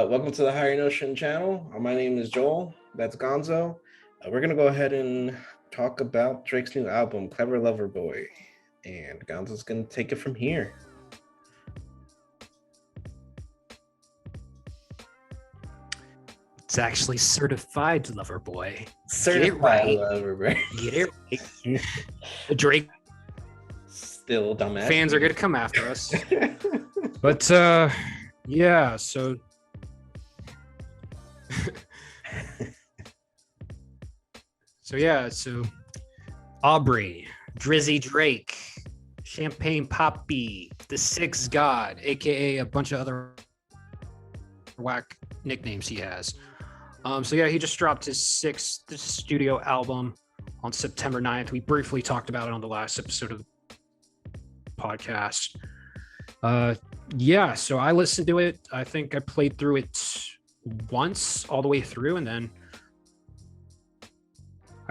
Welcome to the Hyyer Notion Channel. My name is Joel. That's Gonzo. We're going to go ahead and talk about Drake's new album, Clever Lover Boy. And Gonzo's going to take it from here. It's actually Certified Lover Boy. Certified Lover Boy. Get it right. Drake Still dumbass. fans are going to come after us. But, yeah, so... So Aubrey, Drizzy Drake, Champagne Poppy, the Sixth God, aka a bunch of other whack nicknames he has. He just dropped his sixth studio album on September 9th. We briefly talked about it on the last episode of the podcast. So I listened to it. I think I played through it once all the way through, and then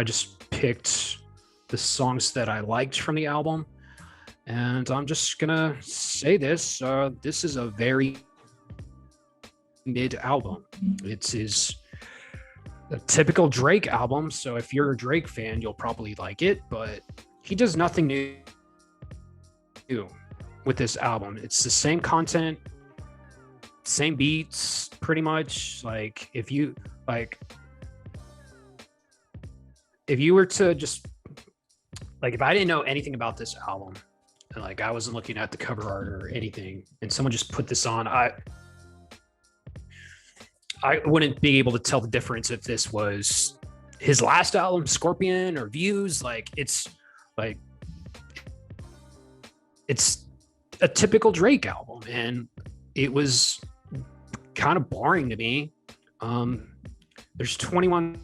I just picked the songs that I liked from the album. And I'm just gonna say this. This is a very mid album. It is a typical Drake album. So if you're a Drake fan, you'll probably like it, but he does nothing new with this album. It's the same content, same beats, pretty much. Like if you were to just if I didn't know anything about this album, and I wasn't looking at the cover art or anything, and someone just put this on, I wouldn't be able to tell the difference if this was his last album, Scorpion, or Views. It's a typical Drake album, and it was kind of boring to me. There's 21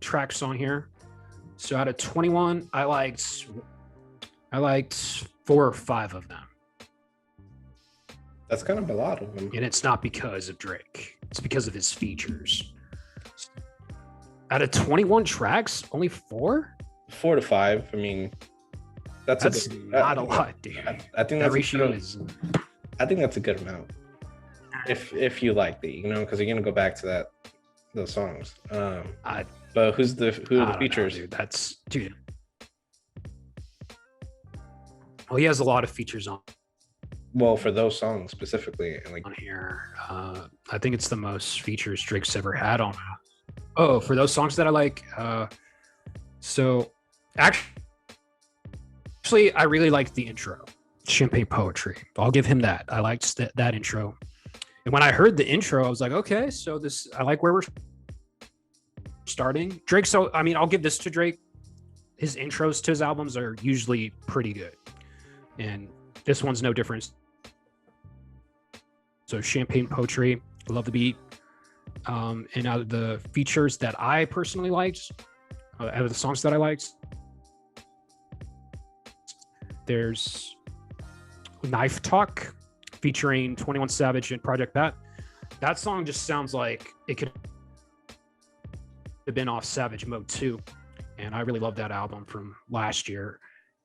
tracks on here, so out of 21 I liked 4 or 5 of them. That's kind of a lot of them, and it's not because of Drake, it's because of his features. Out of 21 tracks, only 4 to 5. I mean, that's not a lot, dude. I think that ratio is, I think that's a good amount if you like the, because you're gonna go back to those songs. But who are the features? Dude, dude. Well, he has a lot of features on. Well, for those songs specifically, and on here, I think it's the most features Drake's ever had on. Oh, for those songs that I like. So actually, I really liked the intro, Champagne Poetry. I'll give him that. I liked that intro. And when I heard the intro, I was like, okay, so I like where we're starting. Drake, so I mean, I'll give this to Drake. His intros to his albums are usually pretty good, and this one's no different. So Champagne Poetry, I love the beat. And out of the features that I personally liked, out of the songs that I liked, there's Knife Talk featuring 21 Savage and Project Pat. That song just sounds like it could have been off Savage Mode 2. And I really love that album from last year.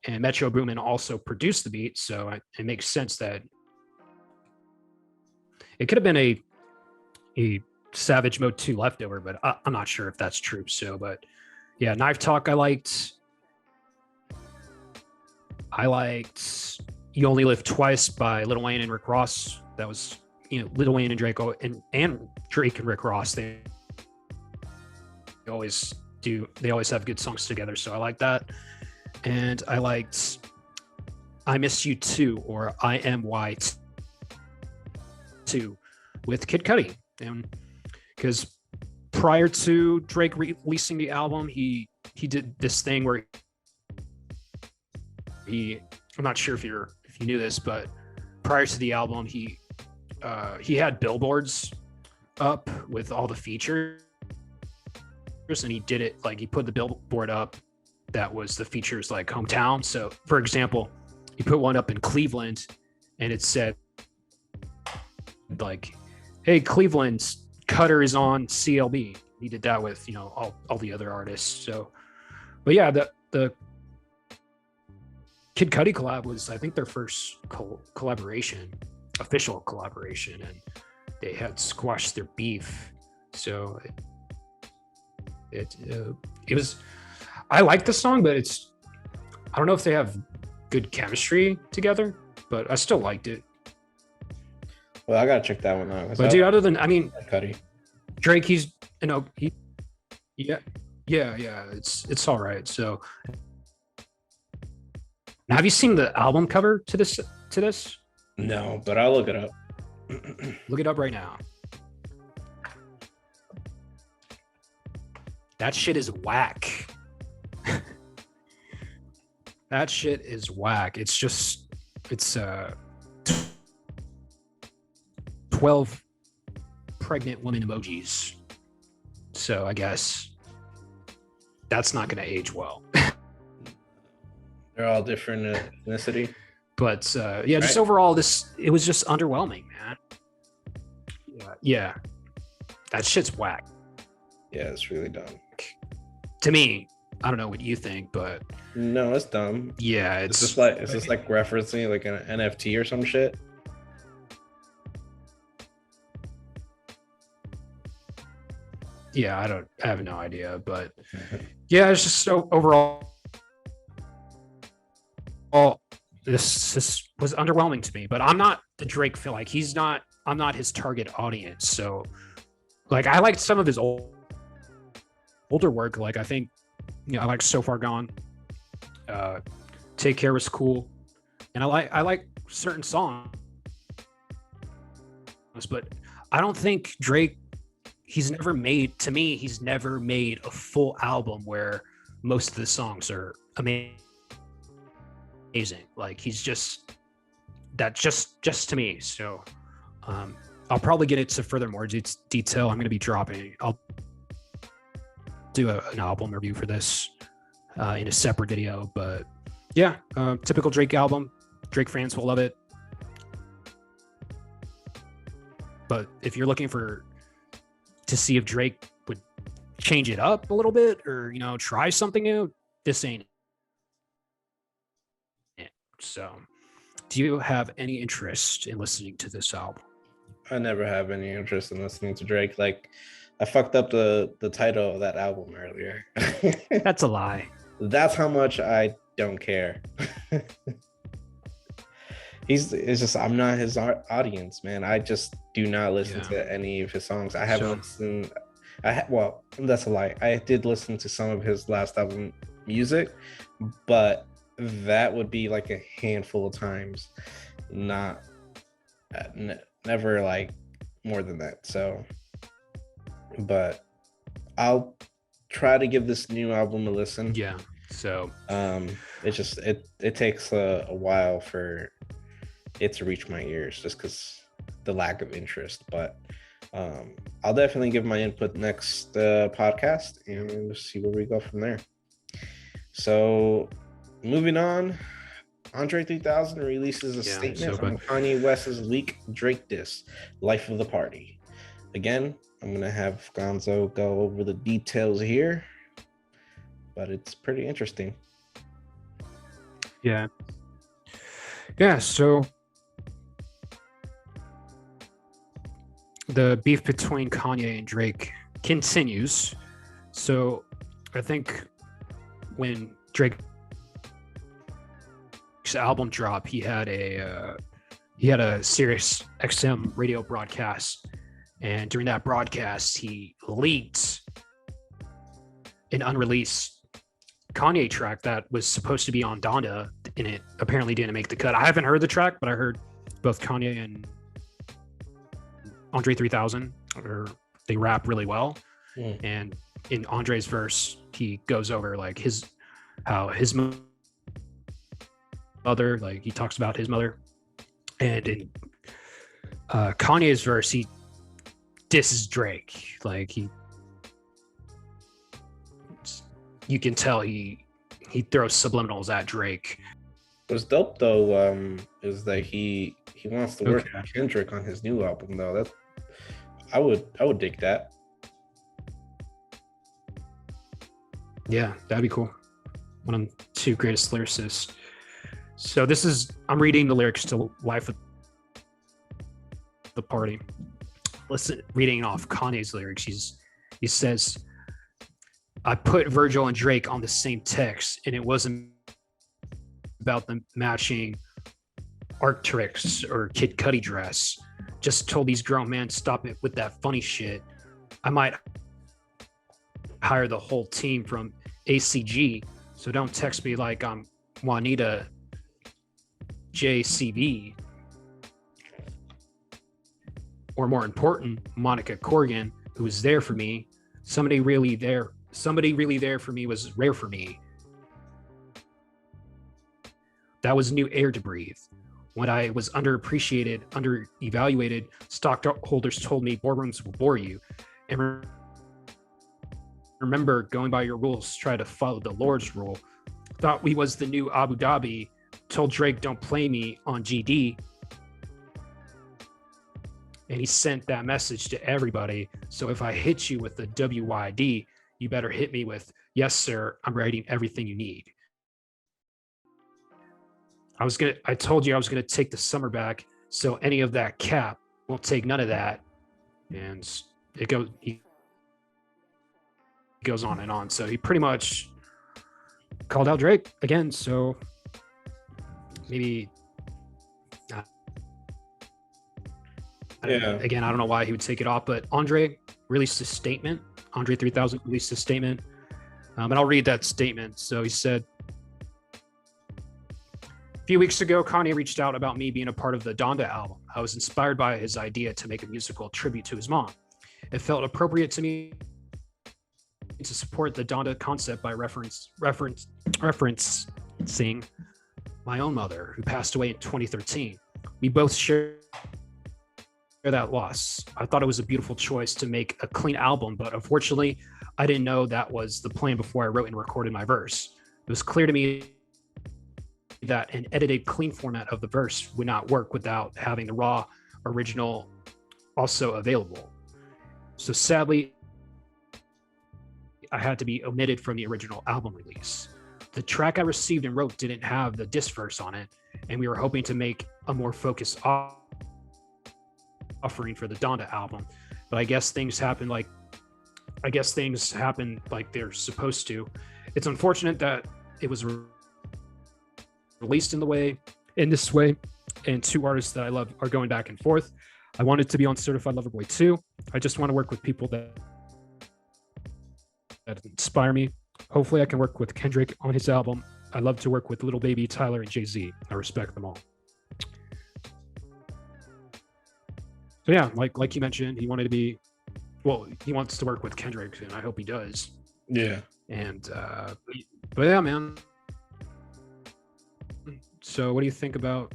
And Metro Boomin also produced the beat, so it makes sense that it could have been a Savage Mode 2 leftover, but I'm not sure if that's true. So, but yeah, Knife Talk I liked. You Only Live Twice by Lil Wayne and Rick Ross. That was, Lil Wayne and Drake and Drake and Rick Ross. They always have good songs together, so I like that. And I liked I Miss You Too, or IMY2 with Kid Cudi. And because prior to Drake releasing the album, he did this thing where I'm not sure if you knew this, but prior to the album, he had billboards up with all the features, and he did it he put the billboard up that was the features hometown. So for example, he put one up in Cleveland and it said hey, Cleveland, Cutter is on CLB. He did that with all the other artists. So but yeah, the Kid Cudi collab was, I think, their first collaboration. official collaboration, and they had squashed their beef. So it was. I like the song, but I don't know if they have good chemistry together, but I still liked it. Well, I gotta check that one out. But dude, other than Cuddy. Drake, he's yeah, it's all right. So, have you seen the album cover to this? No, but I'll look it up. Look it up right now. That shit is whack. That shit is whack. It's 12 pregnant woman emojis. So I guess that's not going to age well. They're all different ethnicity. But just overall, it was just underwhelming, man. Yeah. That shit's whack. Yeah, it's really dumb. To me, I don't know what you think, but no, it's dumb. Yeah, it's just like referencing like an NFT or some shit. Yeah, I have no idea, but yeah, it's just so overall. This was underwhelming to me, but I'm not the Drake feel like I'm not his target audience. So like I liked some of his older work. Like I think, I like So Far Gone. Take Care was cool. And I like certain songs, but I don't think Drake, he's never made a full album where most of the songs are amazing. Like he's just to me. So I'll probably get into further more detail. I'm going to be dropping. I'll do an album review for this in a separate video. But yeah, typical Drake album. Drake fans will love it. But if you're looking to see if Drake would change it up a little bit or try something new, this ain't it. So, do you have any interest in listening to this album? I never have any interest in listening to Drake. Like, I fucked up the title of that album earlier. That's a lie. That's how much I don't care. I'm not his audience, man. I just do not listen to any of his songs. I haven't listened. Well, that's a lie. I did listen to some of his last album music, but that would be like a handful of times, not never like more than that. So, but I'll try to give this new album a listen. Yeah. So it takes a while for it to reach my ears just because the lack of interest, but I'll definitely give my input next podcast and see where we go from there. So moving on, Andre 3000 releases a statement on Kanye West's leak Drake diss, Life of the Party. Again, I'm going to have Gonzo go over the details here, but it's pretty interesting. Yeah. Yeah, so the beef between Kanye and Drake continues. So I think when Drake's album drop, he had a Sirius XM radio broadcast, and during that broadcast he leaked an unreleased Kanye track that was supposed to be on Donda, and it apparently didn't make the cut. I haven't heard the track, but I heard both Kanye and Andre 3000 they rap really well. And in Andre's verse he goes over like his mother, like he talks about his mother, and in Kanye's verse he disses Drake. Like you can tell he throws subliminals at Drake. What's dope though is that he wants to work with Kendrick on his new album though. That I would dig that. Yeah, that'd be cool. One of the two greatest lyricists. So I'm reading the lyrics to Life of party. Listen, reading off Kanye's lyrics, he says, I put Virgil and Drake on the same text, and it wasn't about them matching Arc'teryx or Kid Cudi dress. Just told these grown men, stop it with that funny shit. I might hire the whole team from ACG, so don't text me like I'm Juanita JCB. Or more important, Monica Corrigan, who was there for me. Somebody really there for me was rare for me. That was new air to breathe. When I was underappreciated, underevaluated, stockholders told me boardrooms will bore you. And remember, going by your rules, try to follow the Lord's rule. Thought we was the new Abu Dhabi. Told Drake, don't play me on GD. And he sent that message to everybody. So if I hit you with the WYD, you better hit me with, yes, sir, I'm writing everything you need. I told you I was gonna take the summer back, so any of that cap won't take none of that. And he goes on and on. So he pretty much called out Drake again. So maybe again, I don't know why he would take it off, but Andre released a statement. Andre 3000 released a statement, and I'll read that statement. So he said, a few weeks ago, Kanye reached out about me being a part of the Donda album. I was inspired by his idea to make a musical tribute to his mom. It felt appropriate to me to support the Donda concept by referencing my own mother, who passed away in 2013. We both share that loss. I thought it was a beautiful choice to make a clean album, but unfortunately, I didn't know that was the plan before I wrote and recorded my verse. It was clear to me that an edited clean format of the verse would not work without having the raw original also available. So sadly, I had to be omitted from the original album release. The track I received and wrote didn't have the diss verse on it, and we were hoping to make a more focused offering for the Donda album. But I guess things happen like they're supposed to. It's unfortunate that it was released in this way, and two artists that I love are going back and forth. I wanted to be on Certified Lover Boy 2. I just want to work with people that inspire me. Hopefully I can work with Kendrick on his album. I love to work with Lil Baby, Tyler, and Jay-Z. I respect them all. So yeah, like you mentioned, he wants to work with Kendrick, and I hope he does. Yeah. And but yeah, man. So what do you think about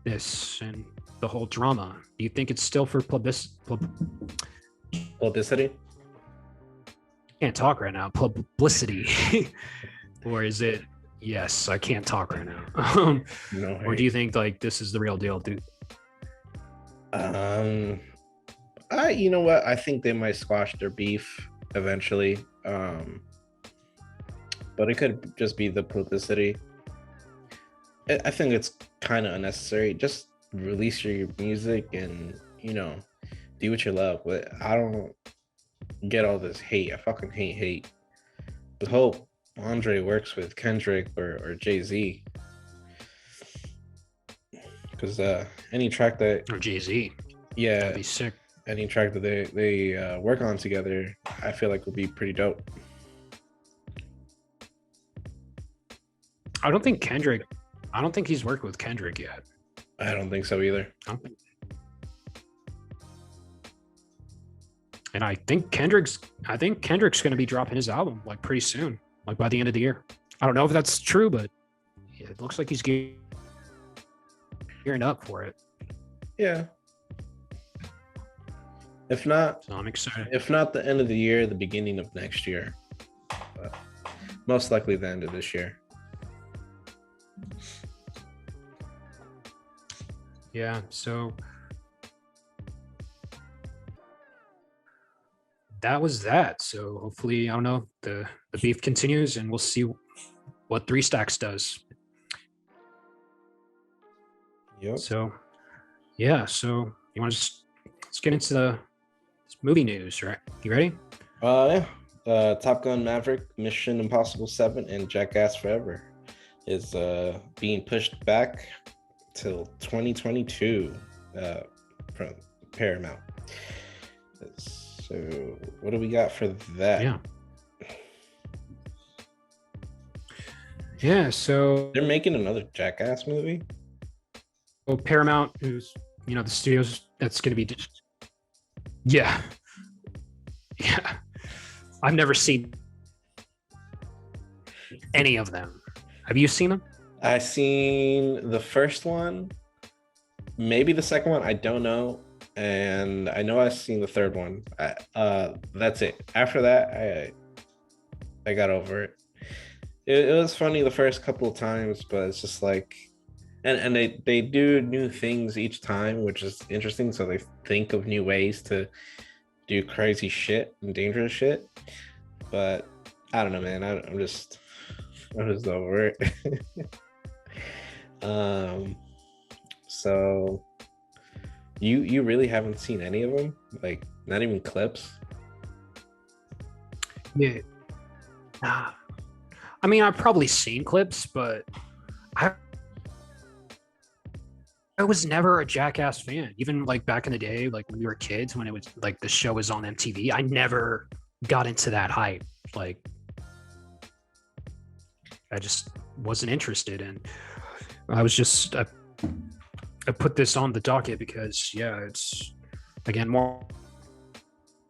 this and the whole drama? Do you think it's still for Publicity? Can't talk right now. Publicity. Or is it, yes, I can't talk right now. No. Or do you think like this is the real deal, dude? You know what? I think they might squash their beef eventually. But it could just be the publicity. I think it's kind of unnecessary. Just release your music and, do what you love. But I don't get all this hate. I fucking hate. I hope Andre works with Kendrick or Jay-Z. Because any track that... Or Jay-Z. Yeah. That'd be sick. Any track that they work on together, I feel like will be pretty dope. I don't think he's worked with Kendrick yet. I don't think so either. And I think Kendrick's going to be dropping his album like pretty soon, like by the end of the year. I don't know if that's true, but it looks like he's gearing up for it. Yeah. If not, so I'm excited. If not the end of the year, the beginning of next year. But most likely the end of this year. Yeah, so that was that. So hopefully, I don't know, the beef continues and we'll see what 3 Stacks does. Yep. So yeah, so You want to just let's get into the movie news, right? You ready? Yeah. Top Gun Maverick, Mission Impossible 7, and Jackass Forever is being pushed back till 2022 from Paramount. So what do we got for that? So they're making another Jackass movie. Well, Paramount, who's the studios that's going to be yeah. I've never seen any of them. Have you seen them? I've seen the first one, maybe the second one, I don't know. And I know I've seen the third one. That's it. After that, I got over it. It was funny the first couple of times, but it's just like, and they do new things each time, which is interesting. So they think of new ways to do crazy shit and dangerous shit. But I don't know, man. I'm just over it. So you really haven't seen any of them? Like, not even clips? Yeah. I mean, I've probably seen clips, but I was never a Jackass fan. Even like back in the day, like when we were kids, when it was like the show was on MTV, I never got into that hype. Like, I just wasn't interested. And I was just, I put this on the docket because, yeah, it's, again, more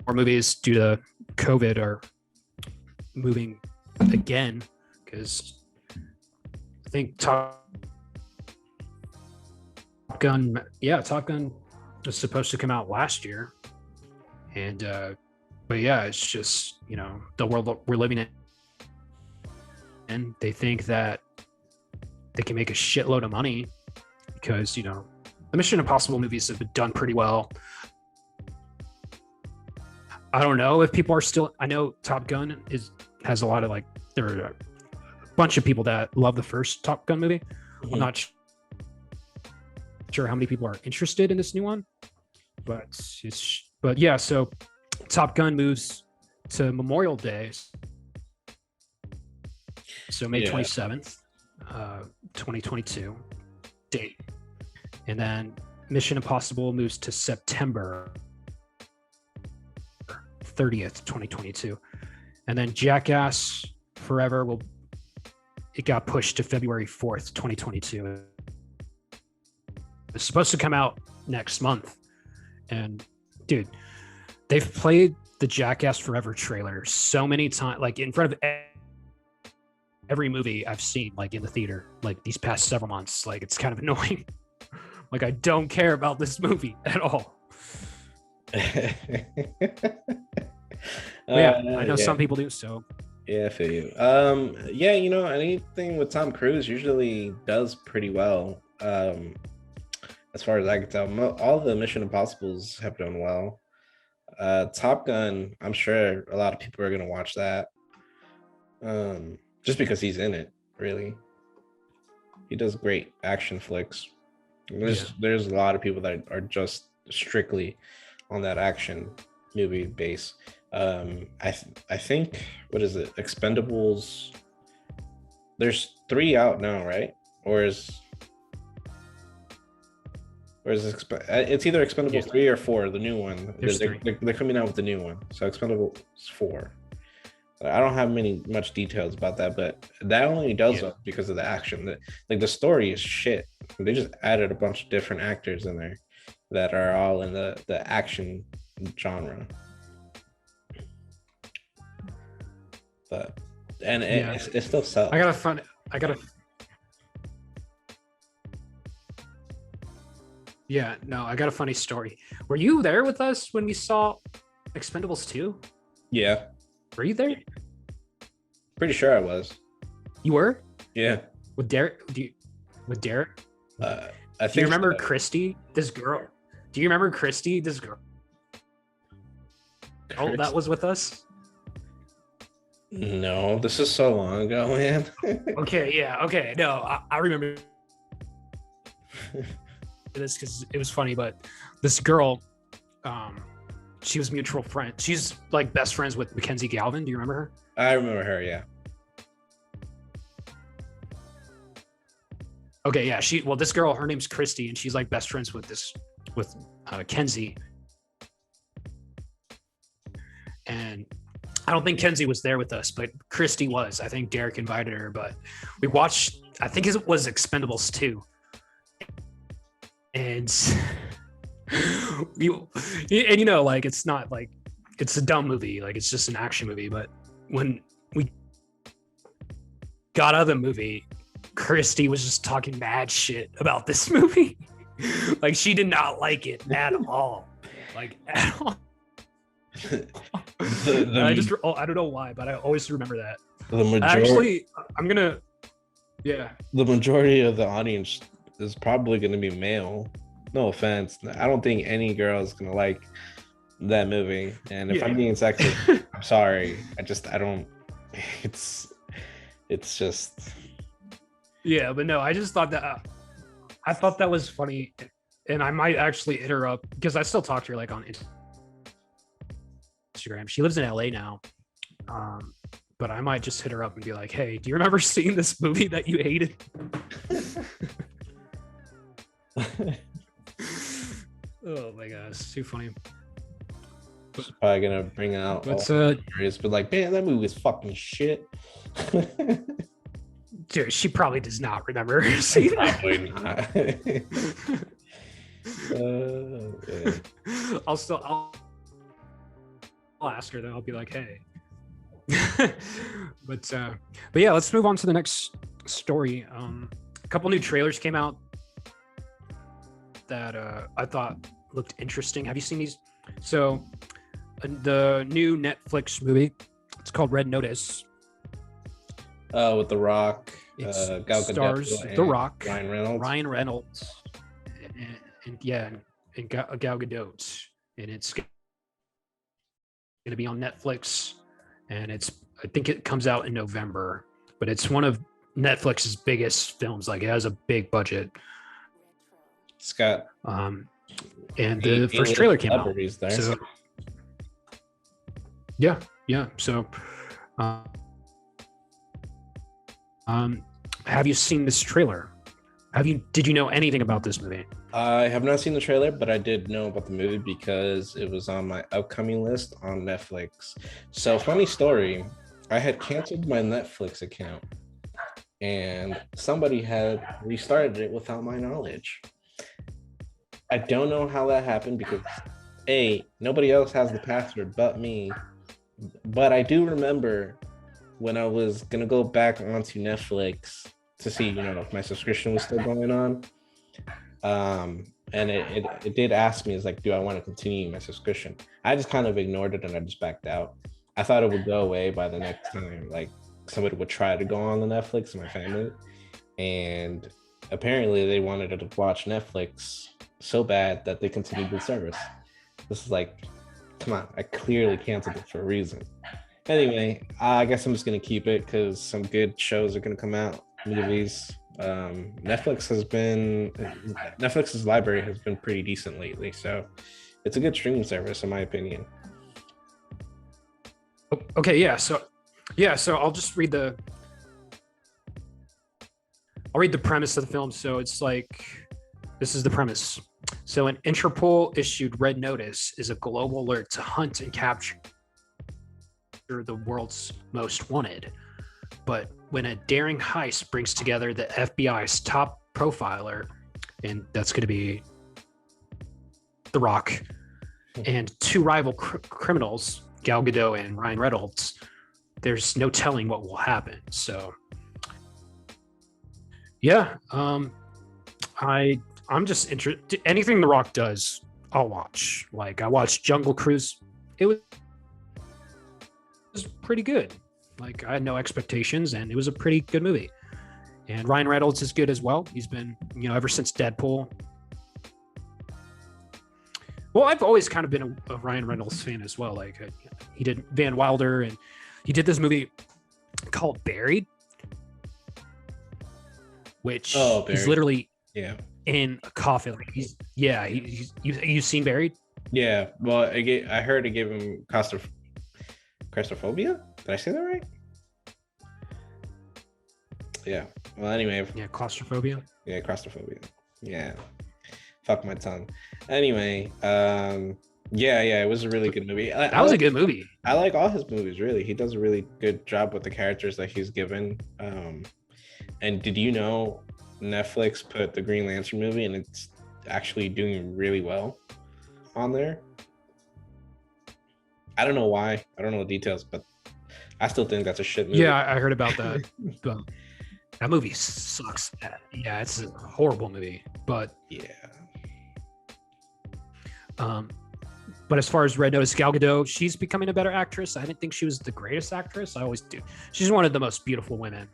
movies due to COVID are moving again, because I think Top Gun was supposed to come out last year. And, but yeah, it's just, the world we're living in. And they think that they can make a shitload of money because, the Mission Impossible movies have been done pretty well. I don't know if people are still, I know Top Gun has a lot of there are a bunch of people that love the first Top Gun movie. Mm-hmm. I'm not sure how many people are interested in this new one, but yeah, so Top Gun moves to Memorial Day. So May 27th, 2022 date. And then Mission Impossible moves to September 30th, 2022. And then Jackass Forever it got pushed to February 4th, 2022. It's supposed to come out next month. And dude, they've played the Jackass Forever trailer so many times, like in front of every movie I've seen, like in the theater, like these past several months. Like, it's kind of annoying. Like, I don't care about this movie at all. I know some people do. So yeah, I feel you. Yeah, anything with Tom Cruise usually does pretty well. As far as I can tell, all the Mission Impossibles have done well. Top Gun, I'm sure a lot of people are gonna watch that. Just because he's in it, really. He does great action flicks. There's a lot of people that are just strictly on that action movie base. I think, what is it? Expendables. There's 3 out now, right? Or is it's either Expendables 3 or 4, the new one. They're coming out with the new one. So Expendables 4. I don't have much details about that, but that only does well because of the action. The story is shit. They just added a bunch of different actors in there that are all in the action genre. But it still sells. I got a funny story. Were you there with us when we saw Expendables 2? Yeah. Were you there? Pretty sure I was. You were? Yeah. With Derek? With Derek? I think. Do you remember Christy, this girl? Do you remember Christy, this girl? Oh, that was with us? No, this is so long ago, man. Okay, yeah, okay. No, I remember. this because it was funny, but this girl, she was mutual friend. She's like best friends with Mackenzie Galvin. Do you remember her? I remember her, yeah. Okay, yeah. This girl, her name's Christy, and she's like best friends with Kenzie. And I don't think Kenzie was there with us, but Christy was. I think Derek invited her, but we watched, I think it was Expendables 2. And you know, like, it's not like, it's a dumb movie. Like, it's just an action movie. But when we got out of the movie, Christy was just talking mad shit about this movie. Like, she did not like it at all. Like, at all. I don't know why, but I always remember that. The majority of the audience is probably going to be male. No offense. I don't think any girl is going to like that movie. And if I'm being sexy, I'm sorry. I don't. It's just. Yeah, but no, I just thought that I thought that was funny, and I might actually hit her up because I still talk to her like on Instagram. She lives in LA now, but I might just hit her up and be like, "Hey, do you remember seeing this movie that you hated?" Oh my gosh, it's too funny. She's probably gonna bring out but like, man, that movie was fucking shit. Dude, she probably does not remember seeing that. Probably not. I'll ask her though. I'll be like, hey. but yeah, let's move on to the next story. A couple new trailers came out that I thought looked interesting. Have you seen these? So the new Netflix movie, it's called Red Notice. With The Rock, Gal stars The Rock, Ryan Reynolds, and Gal Gadot, and it's going to be on Netflix, and I think it comes out in November, but it's one of Netflix's biggest films. Like, it has a big budget. It's got and the first trailer came out. There. So, yeah. So. Have you seen this trailer? Did you know anything about this movie? I have not seen the trailer, but I did know about the movie because it was on my upcoming list on Netflix. So, funny story, I had canceled my Netflix account and somebody had restarted it without my knowledge. I don't know how that happened because nobody else has the password but me. But I do remember when I was gonna go back onto Netflix to see, if my subscription was still going on, and it did ask me, it's like, do I want to continue my subscription? I just kind of ignored it and I just backed out. I thought it would go away by the next time, like, somebody would try to go on the Netflix in my family, and apparently they wanted to watch Netflix so bad that they continued the service. This is like, come on, I clearly canceled it for a reason. Anyway, I guess I'm just gonna keep it because some good shows are gonna come out, movies. Netflix's library has been pretty decent lately, so it's a good streaming service in my opinion. Okay, yeah. So I'll just read the premise of the film. So it's like, this is the premise. So an Interpol issued Red Notice is a global alert to hunt and capture the world's most wanted. But when a daring heist brings together the FBI's top profiler, and that's going to be The Rock, and two rival criminals, Gal Gadot and Ryan Reynolds, there's no telling what will happen. So yeah, I'm just interested. Anything The Rock does, I'll watch. Like, I watched Jungle Cruise. It was pretty good. Like, I had no expectations, and it was a pretty good movie. And Ryan Reynolds is good as well. He's been, ever since Deadpool. Well, I've always kind of been a Ryan Reynolds fan as well. Like, he did Van Wilder, and he did this movie called Buried, which is literally, in a coffin. Like you've seen Buried? Yeah, well, I heard it gave him claustrophobia. Did I say that right? Yeah. Well, anyway. Yeah, claustrophobia. Yeah, claustrophobia. Yeah. Fuck my tongue. Anyway, yeah, it was a really good movie. That was a good movie. I like all his movies, really. He does a really good job with the characters that he's given. And did you know Netflix put the Green Lantern movie and it's actually doing really well on there? I don't know why. I don't know the details, but I still think that's a shit movie. Yeah, I heard about that. But that movie sucks. Yeah, it's a horrible movie. But yeah. But as far as Red Notice, Gal Gadot, she's becoming a better actress. I didn't think she was the greatest actress. I always do. She's one of the most beautiful women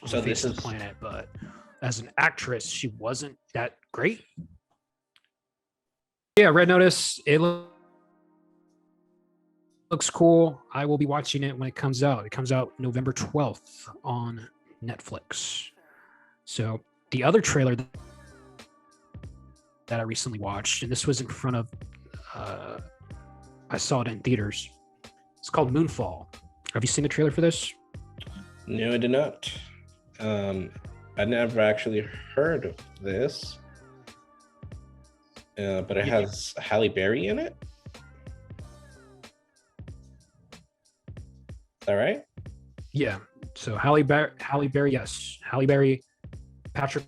on the face of the planet. But as an actress, she wasn't that great. Yeah, Red Notice. It looks cool. I will be watching it when it comes out. It comes out November 12th on Netflix. So the other trailer that I recently watched, and this was in front of, I saw it in theaters. It's called Moonfall. Have you seen the trailer for this? No, I did not. I never actually heard of this. But it has Halle Berry in it. Is that right? Yeah. So Halle Berry, yes. Halle Berry, Patrick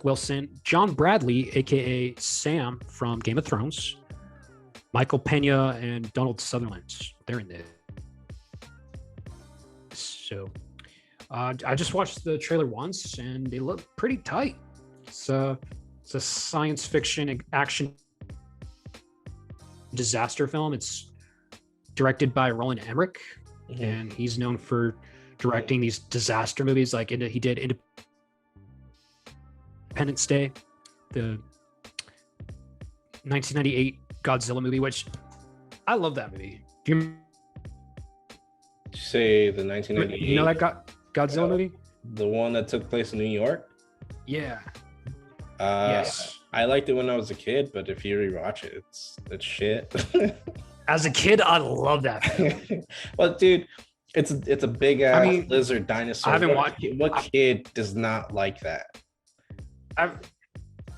Wilson, John Bradley, aka Sam from Game of Thrones, Michael Pena, and Donald Sutherland. They're in there. So I just watched the trailer once and they look pretty tight. It's a science fiction action disaster film. It's directed by Roland Emmerich, and he's known for directing these disaster movies. Like he did Independence Day, the 1998 Godzilla movie, which I love that movie. Do you say the 1998? You know that Godzilla movie? The one that took place in New York? Yeah. Yes. I liked it when I was a kid, but if you rewatch it, it's shit. As a kid, I love that. Well, dude, it's a big ass lizard dinosaur. I haven't watched. What kid does not like that?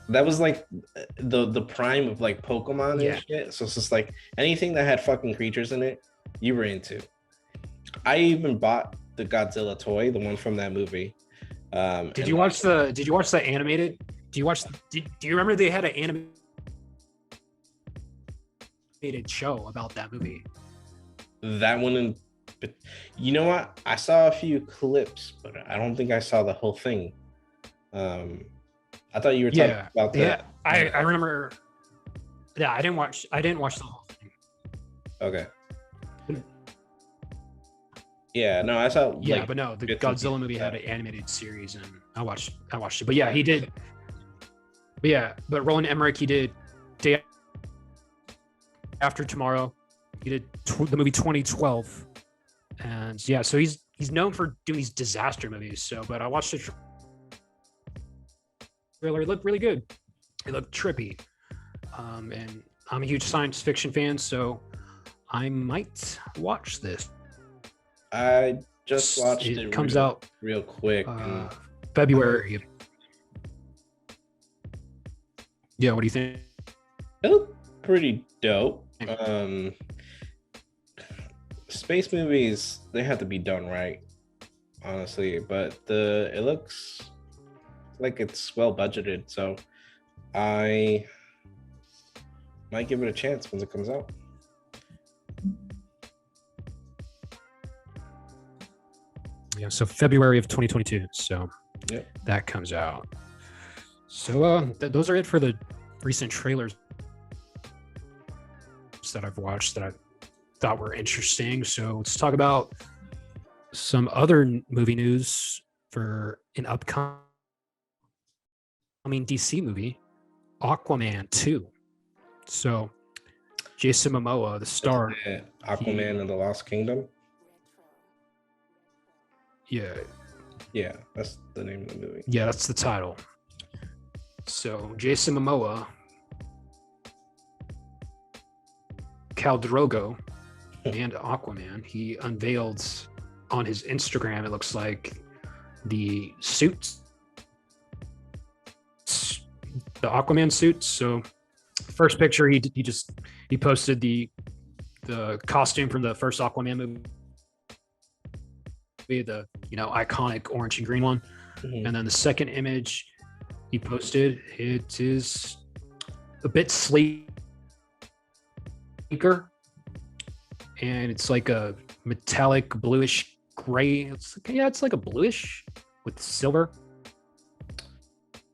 That was like the prime of like Pokemon and shit. So it's just like anything that had fucking creatures in it, you were into. I even bought the Godzilla toy, the one from that movie. Did you watch the animated? Do you remember they had an animated show about that movie? That one, but you know what? I saw a few clips, but I don't think I saw the whole thing. I thought you were talking about that. Yeah, I remember. Yeah, I didn't watch the whole thing. Okay. Yeah, no, I saw. Yeah, but no, the Godzilla movie had an animated series, and I watched it. But yeah, he did. But yeah, but Roland Emmerich, he did Day After Tomorrow. He did the movie 2012, and yeah, so he's known for doing these disaster movies. So, but I watched the trailer. It looked really good. It looked trippy, and I'm a huge science fiction fan, so I might watch this. I just watched it. It comes out real quick. February. Yeah, what do you think? It looked pretty dope. Space movies, they have to be done right, honestly. But it looks like it's well budgeted, so I might give it a chance once it comes out. Yeah, so February of 2022. So that comes out. So those are it for the recent trailers that I've watched that I thought were interesting. So let's talk about some other movie news for an upcoming DC movie, Aquaman 2. So Jason Momoa, the star. Aquaman and the Lost Kingdom. Yeah. Yeah, that's the name of the movie. Yeah, that's the title. So Jason Momoa, Khal Drogo, and Aquaman. He unveiled on his Instagram, it looks like, the suits, the Aquaman suits. So first picture, he posted the costume from the first Aquaman movie, the iconic orange and green one. And then the second image he posted, it is a bit sleeker, and it's like a metallic bluish gray. It's like a bluish with silver.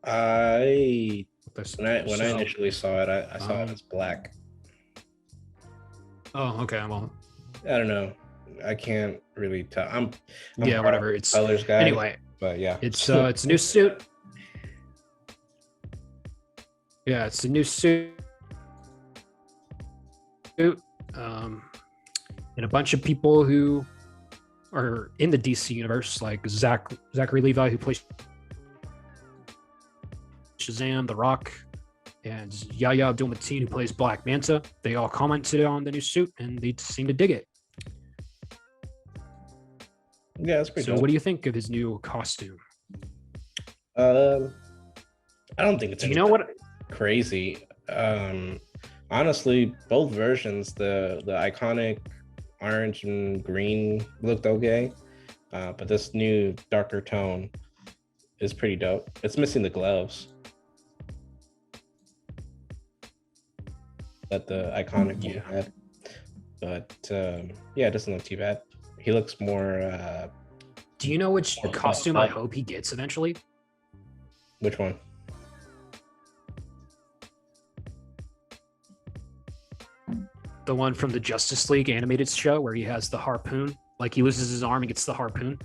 When I initially saw it, I saw it as black. Oh, okay. Well, I don't know. I can't really tell. I'm yeah, whatever. It's colors guy. Anyway, but yeah, it's a new suit. Yeah, it's a new suit. And a bunch of people who are in the DC universe, like Zachary Levi, who plays Shazam, The Rock, and Yahya Abdul-Mateen, who plays Black Manta. They all commented on the new suit, and they seem to dig it. Yeah, that's pretty. So, what do you think of his new costume? I don't think it's. Do you know what? Crazy. Honestly, both versions, the iconic orange and green looked okay, but this new darker tone is pretty dope. It's missing the gloves that the iconic one had, but yeah, it doesn't look too bad. He looks more. Do you know which costume I hope he gets eventually? Which one? The one from the Justice League animated show where he has the harpoon. Like, he loses his arm and gets the harpoon.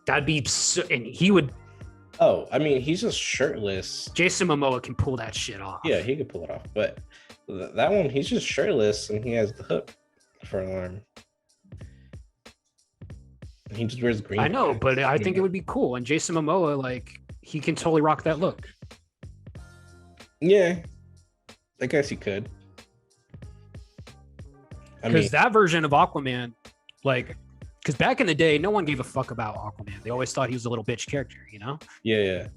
That'd be and he would. Oh, I mean, he's just shirtless. Jason Momoa can pull that shit off. Yeah, he could pull it off. But that one, he's just shirtless and he has the hook for an arm. And he just wears green. I know, but I think it would be cool. And Jason Momoa, like, he can totally rock that look. Yeah, I guess he could. Because that version of Aquaman, like, because back in the day, no one gave a fuck about Aquaman. They always thought he was a little bitch character, you know? Yeah.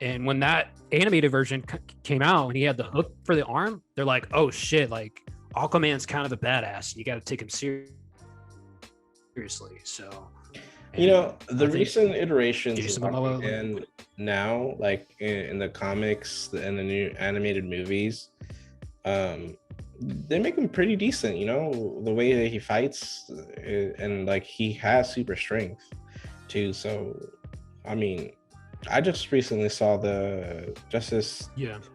And when that animated version came out and he had the hook for the arm, they're like, oh shit, like, Aquaman's kind of a badass. You got to take him seriously. So, the recent iterations Jason of Momoa, Aquaman now, like in the comics and the new animated movies, they make him pretty decent, the way that he fights, and like he has super strength too. So, I mean, I just recently saw the Justice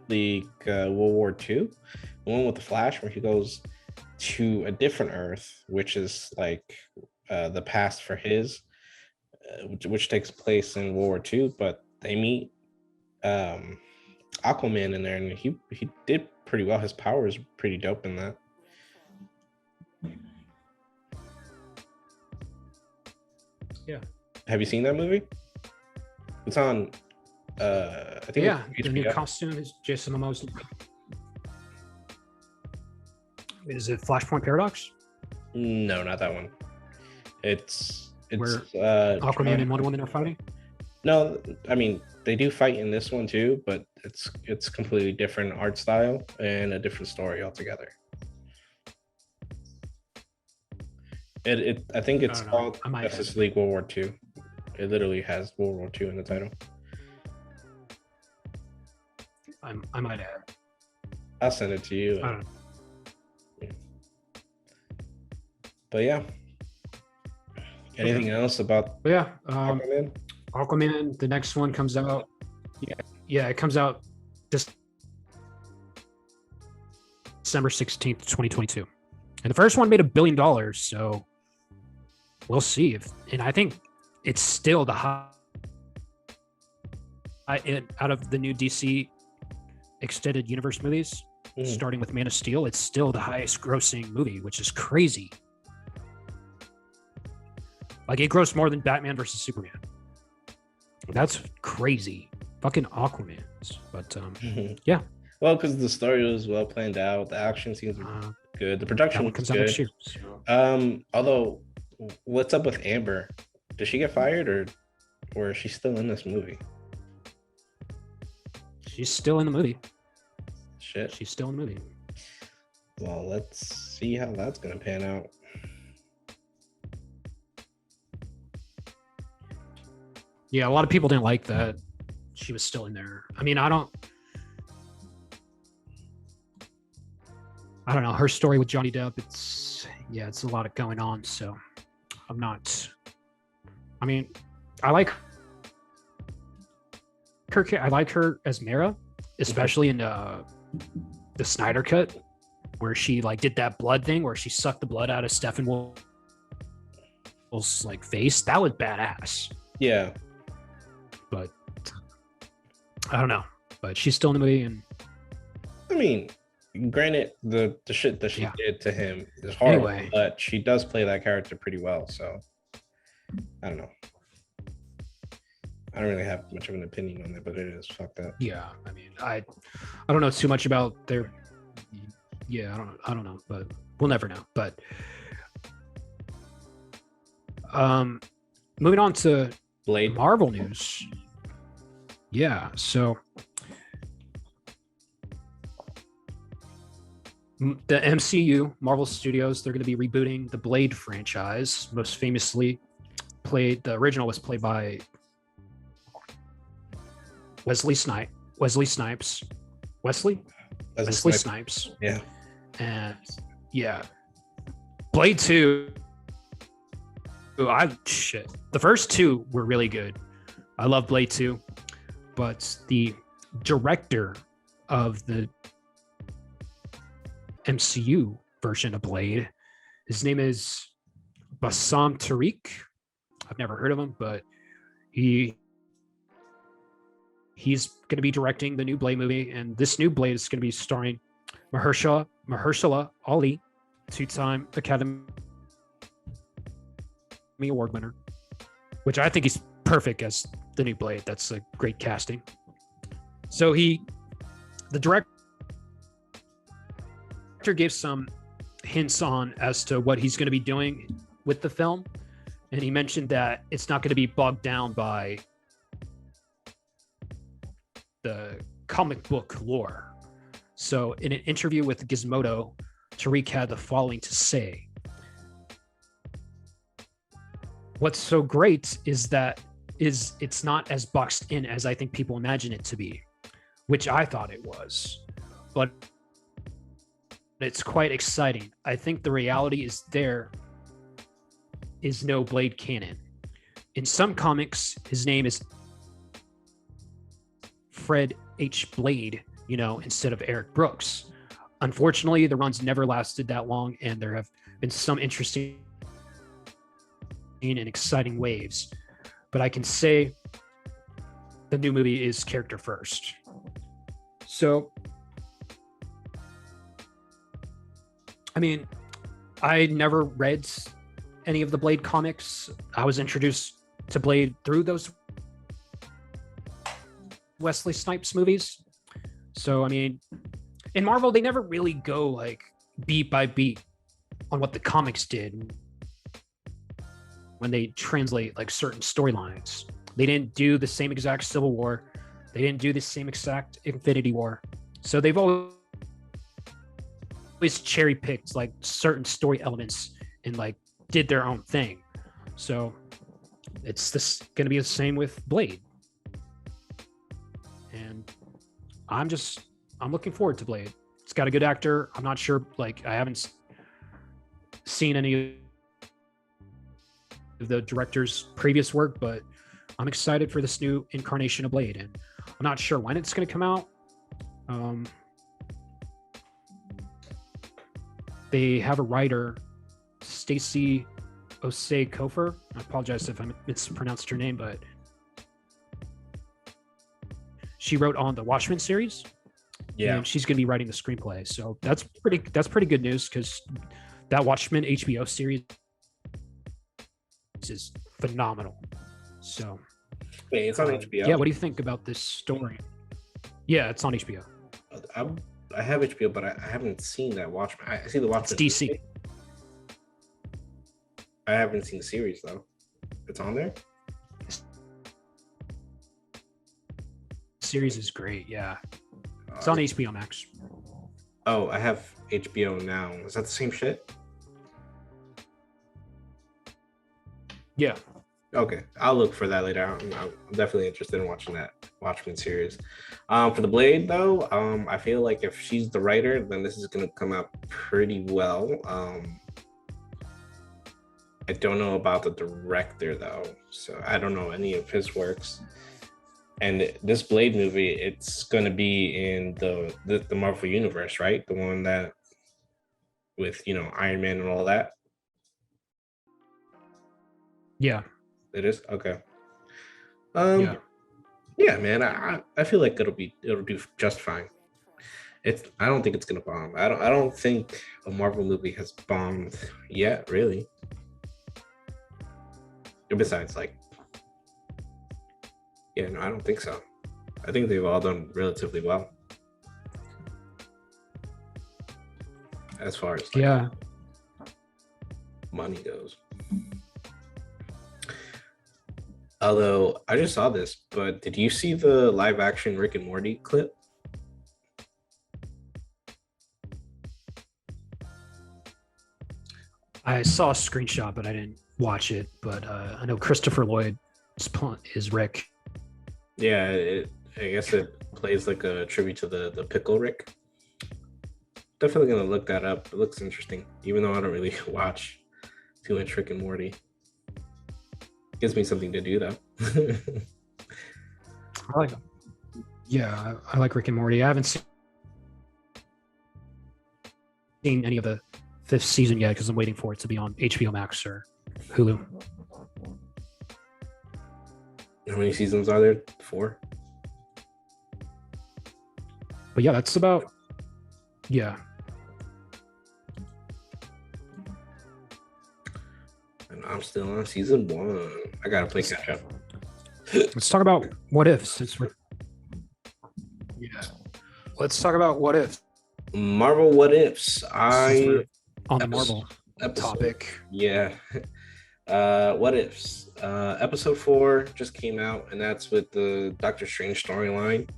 League World War II, the one with the Flash, where he goes to a different Earth, which is like the past for his, which takes place in World War II. But they meet Aquaman in there, and he did pretty well. His power is pretty dope in that. Yeah. Have you seen that movie? It's on. I think. Yeah, the new costume is Jason Momoa's. Is it Flashpoint Paradox? No, not that one. It's where Aquaman and Wonder Woman are fighting. No, I mean they do fight in this one too, but it's completely different art style and a different story altogether. I think it's called Justice League World War II. It literally has World War II in the title. I might add. I'll send it to you. I don't know. But yeah. Anything else about Aquaman? Aquaman, the next one comes out. Yeah, it comes out just December 16th, 2022. And the first one made $1 billion, so we'll see and I think it's still the high out of the new DC extended universe movies, starting with Man of Steel. It's still the highest grossing movie, which is crazy. Like it grossed more than Batman versus Superman. That's crazy. Fucking Aquaman. But yeah. Well, because the story was well planned out, the action seems good, the production was comes out next good. year. So. Although, what's up with Amber? Did she get fired, or is she still in this movie? She's still in the movie. Shit. She's still in the movie. Well, let's see how that's gonna pan out. Yeah, a lot of people didn't like that she was still in there. I mean, I don't know. Her story with Johnny Depp, it's a lot of going on. So I'm not. I mean, I like her. I like her as Mara, especially in the Snyder cut, where she like did that blood thing, where she sucked the blood out of Steppenwolf's like face. That was badass. Yeah, but I don't know. But she's still in the movie, and I mean, granted, the shit that she did to him is horrible, but she does play that character pretty well. So I don't know. I don't really have much of an opinion on it, but it is fucked up. Yeah, I mean, I don't know too much about their. Yeah, I don't know, but we'll never know. But moving on to Blade Marvel news. Yeah, so the MCU, Marvel Studios, they're going to be rebooting the Blade franchise. Most famously, the original was played by Wesley Snipes. Wesley Snipes. Yeah. And yeah, Blade 2. The first two were really good. I love Blade 2, but the director of the MCU version of Blade, his name is Bassam Tariq. I've never heard of him, but he's going to be directing the new Blade movie, and this new Blade is going to be starring Mahershala Ali, two-time Academy Award winner, which I think he's perfect as the new Blade. That's a great casting. So the director gave some hints on as to what he's going to be doing with the film, and he mentioned that it's not going to be bogged down by the comic book lore. So in an interview with Gizmodo, Tariq had the following to say. What's so great is that it's not as boxed in as I think people imagine it to be, which I thought it was. But it's quite exciting. I think the reality is there is no Blade canon. In some comics, his name is Fred H. Blade, instead of Eric Brooks. Unfortunately, the runs never lasted that long, and there have been some interesting and exciting waves. But I can say the new movie is character first. So, I mean, I never read any of the Blade comics. I was introduced to Blade through those Wesley Snipes movies. So, I mean, in Marvel, they never really go like beat by beat on what the comics did when they translate like certain storylines. They didn't do the same exact Civil War. They didn't do the same exact Infinity War. So they've always cherry picked like certain story elements and like did their own thing. So it's going to be the same with Blade. And I'm looking forward to Blade. It's got a good actor. I'm not sure, like I haven't seen any of the director's previous work, but I'm excited for this new incarnation of Blade, and I'm not sure when it's going to come out. They have a writer, Stacey Osei Kofer. I apologize if I mispronounced her name, but she wrote on the Watchmen series. Yeah, and she's going to be writing the screenplay. So that's pretty good news, because that Watchmen HBO series is phenomenal. So Wait, it's on HBO. yeah, what do you think about this story? Yeah, it's on HBO. I have HBO, but I haven't seen that Watchmen. I see the Watchmen. It's DC. I haven't seen the series though. It's on there. Series is great. Yeah, it's on HBO Max. Oh, I have HBO now. Is that the same shit? Yeah. Okay, I'll look for that later. I'm definitely interested in watching that Watchmen series. For the Blade though, I feel like if she's the writer, then this is gonna come out pretty well. I don't know about the director though, so I don't know any of his works. And this Blade movie, it's gonna be in the Marvel universe, right? The one that with Iron Man and all that. Yeah. It is okay. Yeah. Yeah, man. I feel like it'll do just fine. I don't think it's gonna bomb. I don't think a Marvel movie has bombed yet, really. Besides, like, yeah, no, I don't think so. I think they've all done relatively well. As far as yeah, money goes. Although I just saw this, but did you see the live action Rick and Morty clip? I saw a screenshot, but I didn't watch it. But I know Christopher Lloyd is Rick. Yeah, I guess it plays like a tribute to the Pickle Rick. Definitely gonna look that up. It looks interesting, even though I don't really watch too much Rick and Morty. Gives me something to do though. I like Rick and Morty. I haven't seen any of the 5th season yet because I'm waiting for it to be on HBO Max or Hulu. How many seasons are there? 4? But yeah, that's about And I'm still on season 1. I gotta play catch up. Let's talk about what ifs. Let's talk about what ifs. Marvel what ifs. On the Marvel topic. Yeah. What ifs. Episode 4 just came out, and that's with the Doctor Strange storyline.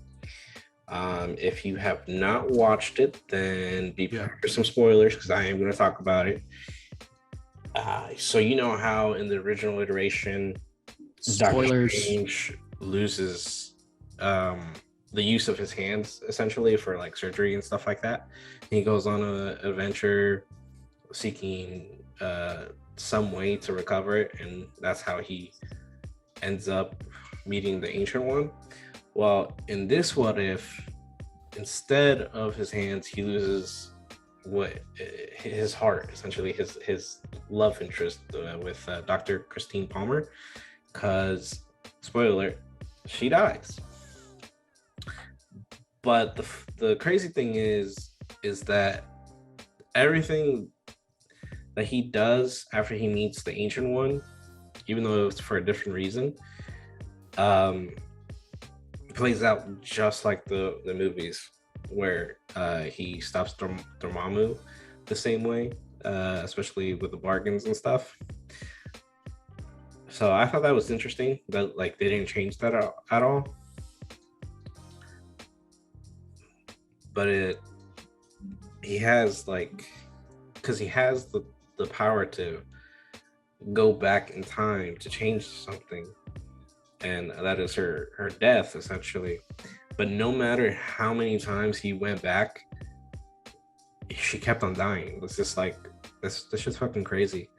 If you have not watched it, then be prepared for some spoilers because I am going to talk about it. So you know how in the original iteration, Doctor Strange loses the use of his hands essentially for like surgery and stuff like that. He goes on an adventure seeking some way to recover it, and that's how he ends up meeting the Ancient One. Well, in this what if, instead of his hands, he loses his heart, essentially his love interest with Dr. Christine Palmer, because spoiler alert, she dies. But the crazy thing is that everything that he does after he meets the Ancient One, even though it's for a different reason, plays out just like the movies, where he stops Dormammu the same way, especially with the bargains and stuff. So I thought that was interesting that like they didn't change that at all. But he has because he has the power to go back in time to change something, and that is her death essentially. But no matter how many times he went back, she kept on dying. It's just like this shit's fucking crazy.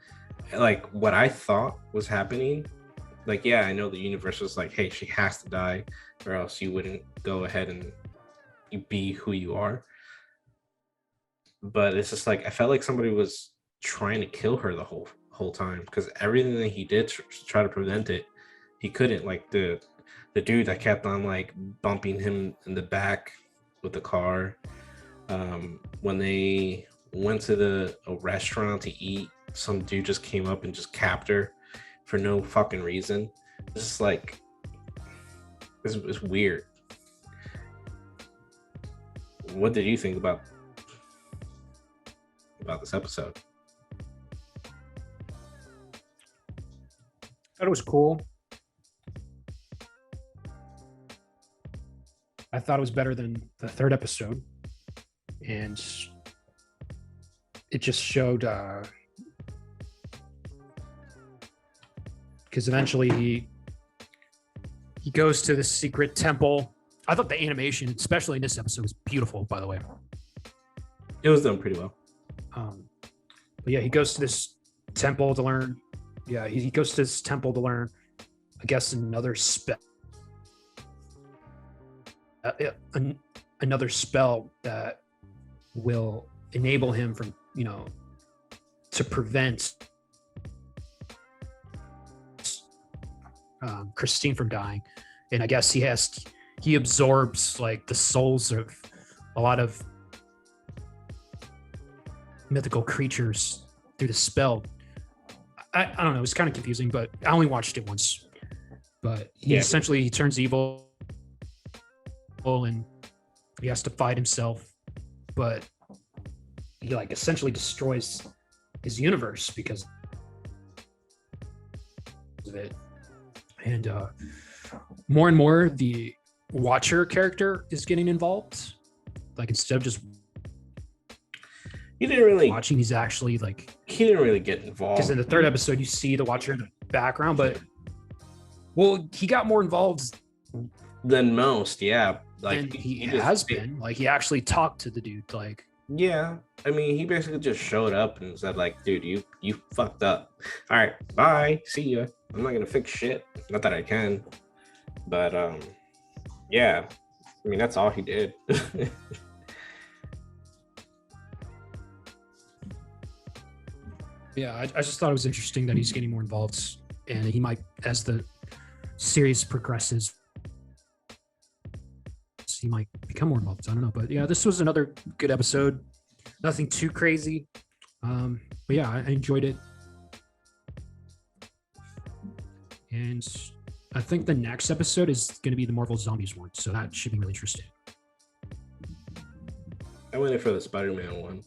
Like what I thought was happening, like, yeah, I know the universe was like, hey, she has to die or else you wouldn't go ahead and be who you are. But it's just like I felt like somebody was trying to kill her the whole time, because everything that he did to try to prevent it, he couldn't. Like the dude that kept on like bumping him in the back with the car, when they went to a restaurant to eat, some dude just came up and just capped her for no fucking reason. It's just like it's weird. What did you think about this episode? I thought it was cool. I thought it was better than the third episode, and it just showed because eventually he goes to the secret temple. I thought the animation, especially in this episode, was beautiful, by the way. It was done pretty well. But yeah, he goes to this temple to learn. Yeah, he goes to this temple to learn, I guess, another spell. Another spell that will enable him from, to prevent Christine from dying. And I guess he absorbs like the souls of a lot of mythical creatures through the spell. I don't know, it's kind of confusing, but I only watched it once. But he turns evil and he has to fight himself, but he like essentially destroys his universe because of it. And more and more the Watcher character is getting involved. Like instead of just he didn't really watching, he's actually like he didn't really get involved. Because in the third episode you see the Watcher in the background, but he got more involved than most, yeah. Like and he has been. Like he actually talked to the dude. Like yeah, I mean, he basically just showed up and said, like, dude, you fucked up. All right, bye, see ya. I'm not gonna fix shit. Not that I can, but yeah. I mean, that's all he did. Yeah, I just thought it was interesting that he's getting more involved, and he might, as the series progresses, he might become more involved. I don't know, but yeah, this was another good episode. Nothing too crazy, but yeah, I enjoyed it. And I think the next episode is going to be the Marvel Zombies one, so that should be really interesting. I went in for the Spider-Man one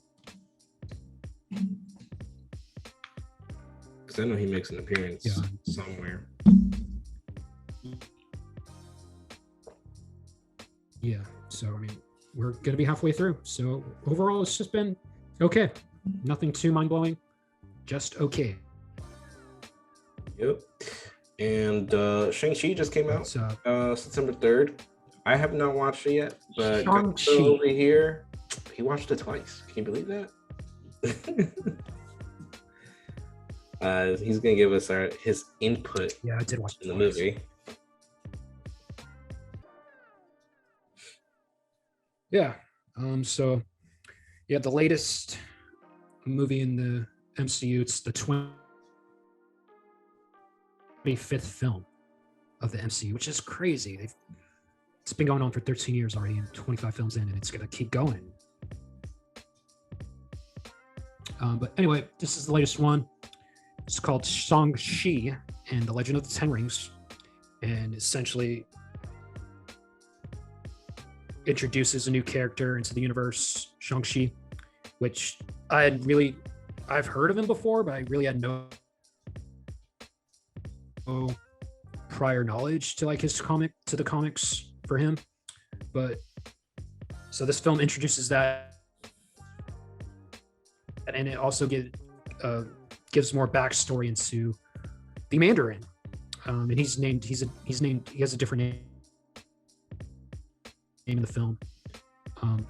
because I know he makes an appearance somewhere. Yeah, so I mean, we're going to be halfway through. So overall, it's just been okay. Nothing too mind-blowing, just okay. Yep. And Shang-Chi just came out September 3rd. I have not watched it yet, but Shang-Chi over here, he watched it twice. Can you believe that? He's going to give us his input I did watch in the movie. Yeah. So the latest movie in the MCU, it's the 25th film of the MCU, which is crazy. It's been going on for 13 years already and 25 films in, and it's going to keep going. But anyway, this is the latest one. It's called Shang-Chi and the Legend of the Ten Rings, and essentially introduces a new character into the universe, Shang-Chi, which I've heard of him before, but I really had no prior knowledge to like the comics for him. But so this film introduces that, and it also gives more backstory into the Mandarin. And he has a different name in the film,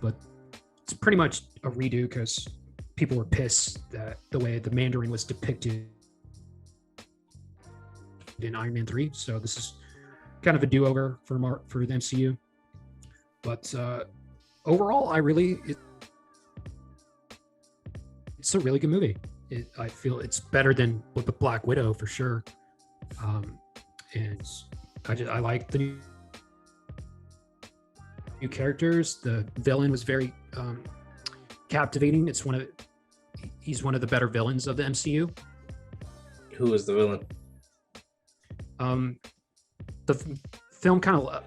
but it's pretty much a redo because people were pissed that the way the Mandarin was depicted in Iron Man 3. So this is kind of a do-over for the MCU. But overall, it's a really good movie. I feel it's better than with the Black Widow for sure. And I like the new characters. The villain was very captivating. He's one of the better villains of the MCU. Who is the villain? Um, the film kind of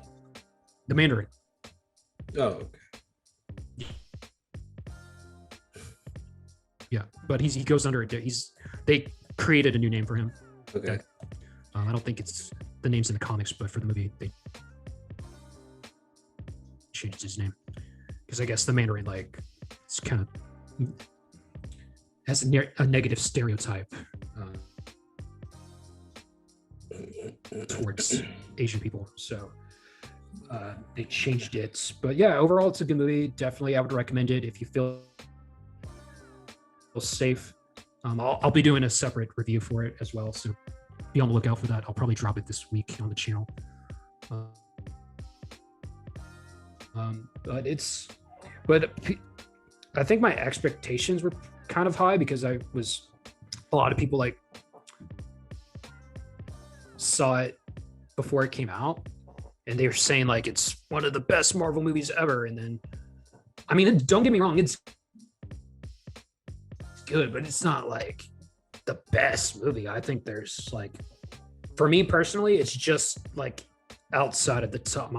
the Mandarin. Oh, okay. Yeah, but he goes under it. They created a new name for him. Okay. I don't think it's the names in the comics, but for the movie they changed his name because I guess the Mandarin like it's kind of has a negative stereotype towards Asian people, so they changed it. But yeah, overall it's a good movie. Definitely, I would recommend it if you feel safe. I'll be doing a separate review for it as well, so be on the lookout for that. I'll probably drop it this week on the channel. But I think my expectations were kind of high because a lot of people like saw it before it came out and they were saying like it's one of the best Marvel movies ever. And then, I mean, don't get me wrong, it's good, but it's not like the best movie. I think there's like, for me personally, it's just like outside of the top,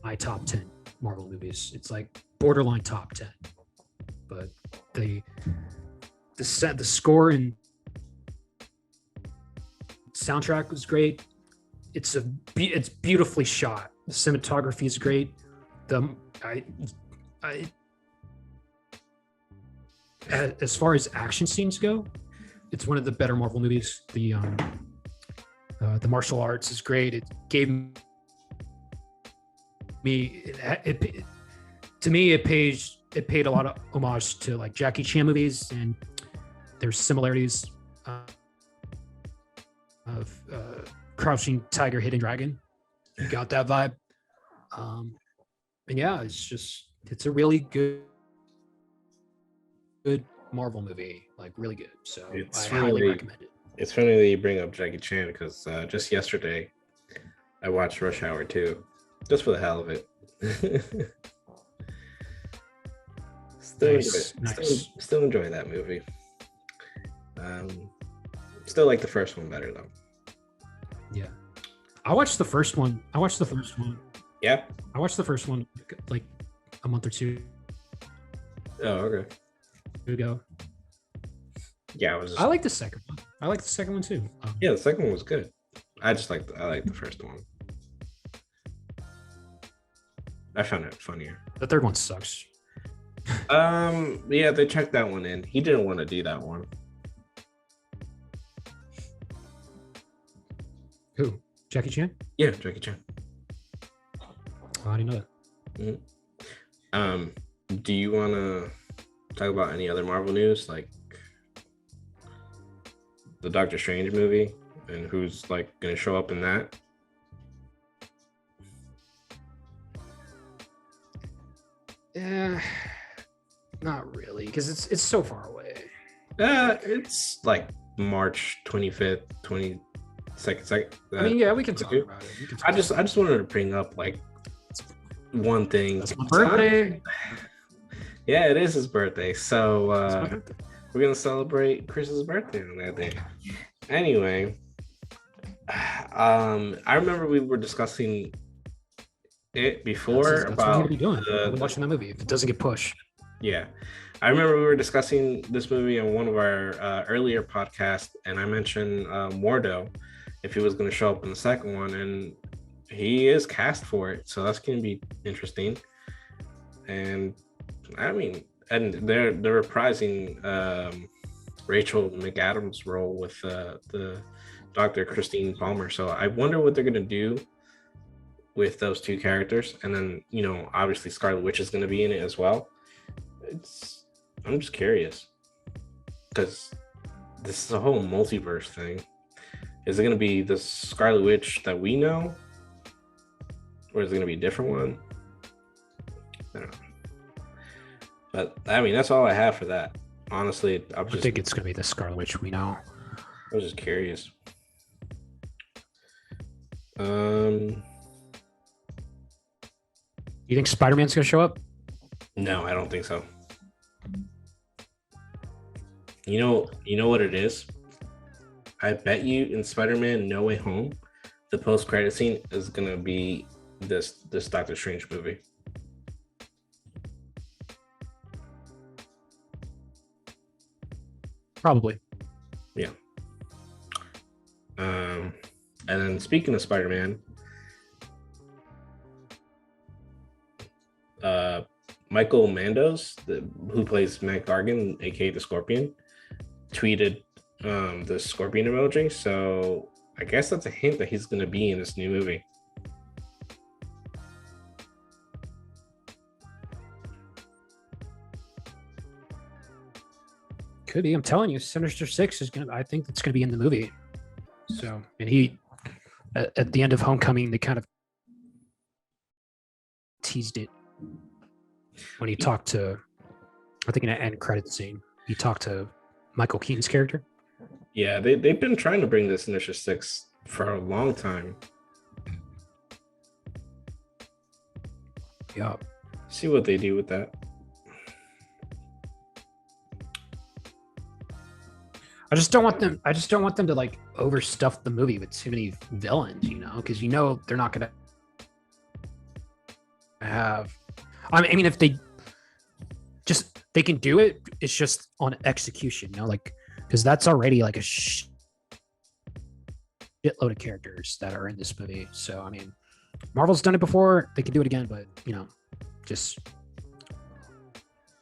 my top 10 Marvel movies. It's like borderline top 10, but the score and soundtrack was great. It's beautifully shot. The cinematography is great. As far as action scenes go, it's one of the better Marvel movies. The martial arts is great. It gave me it paid a lot of homage to like Jackie Chan movies, and there's similarities of Crouching Tiger, Hidden Dragon. You got that vibe. And yeah, it's a really good Marvel movie, like really good. So I highly recommend it. It's funny that you bring up Jackie Chan because just yesterday I watched Rush Hour 2 just for the hell of it. Still enjoy that movie. Still like the first one better though. Yeah, I watched the first one. Yeah, I watched the first one like a month or two. Oh, okay. Ago. Yeah, I like the second one. I like the second one too. Yeah, the second one was good. I like the first one. I found it funnier. The third one sucks. Yeah, they checked that one in. He didn't want to do that one. Who? Jackie Chan? Yeah, Jackie Chan. Oh, I didn't know that. Mm-hmm. Do you want to talk about any other Marvel news, like the Doctor Strange movie and who's like going to show up in that? Yeah, not really, because it's so far away. It's like March 25th, 22nd. I mean, yeah, we can talk about it. I just wanted to bring up like one thing. It's my birthday. Yeah, it is his birthday. So we're gonna celebrate Chris's birthday on that day. Anyway, I remember we were discussing it before that's about what we're gonna be doing. Watching that movie if it doesn't get pushed. Yeah, I remember we were discussing this movie on one of our earlier podcasts, and I mentioned Mordo if he was going to show up in the second one, and he is cast for it, so that's going to be interesting. And I mean, and they're reprising Rachel McAdams' role with the Dr. Christine Palmer, so I wonder what they're going to do with those two characters. And then, you know, obviously Scarlet Witch is going to be in it as well. I'm just curious because this is a whole multiverse thing. Is it going to be the Scarlet Witch that we know, or is it going to be a different one? I don't know. But I mean, that's all I have for that. Honestly, I think it's going to be the Scarlet Witch we know. I was just curious. You think Spider-Man's going to show up? No, I don't think so. You know what it is? I bet you in Spider-Man No Way Home, the post-credit scene is gonna be this Doctor Strange movie. Probably. Yeah. And then speaking of Spider-Man, Michael Mandos, who plays Mac Gargan, aka the Scorpion, tweeted the Scorpion emoji. So I guess that's a hint that he's going to be in this new movie. Could be. I'm telling you, Sinister Six is gonna. I think it's gonna be in the movie. So, and he at the end of Homecoming, they kind of teased it when he talked to, I think in an end credit scene, he talked to Michael Keaton's character. Yeah, they've been trying to bring this Sinister Six for a long time. Yeah. See what they do with that. I just don't want them to like overstuff the movie with too many villains, you know, because you know they're not gonna have. I mean, if they can do it, it's just on execution, you know, like because that's already like a shitload of characters that are in this movie. So I mean, Marvel's done it before; they can do it again, but you know, just.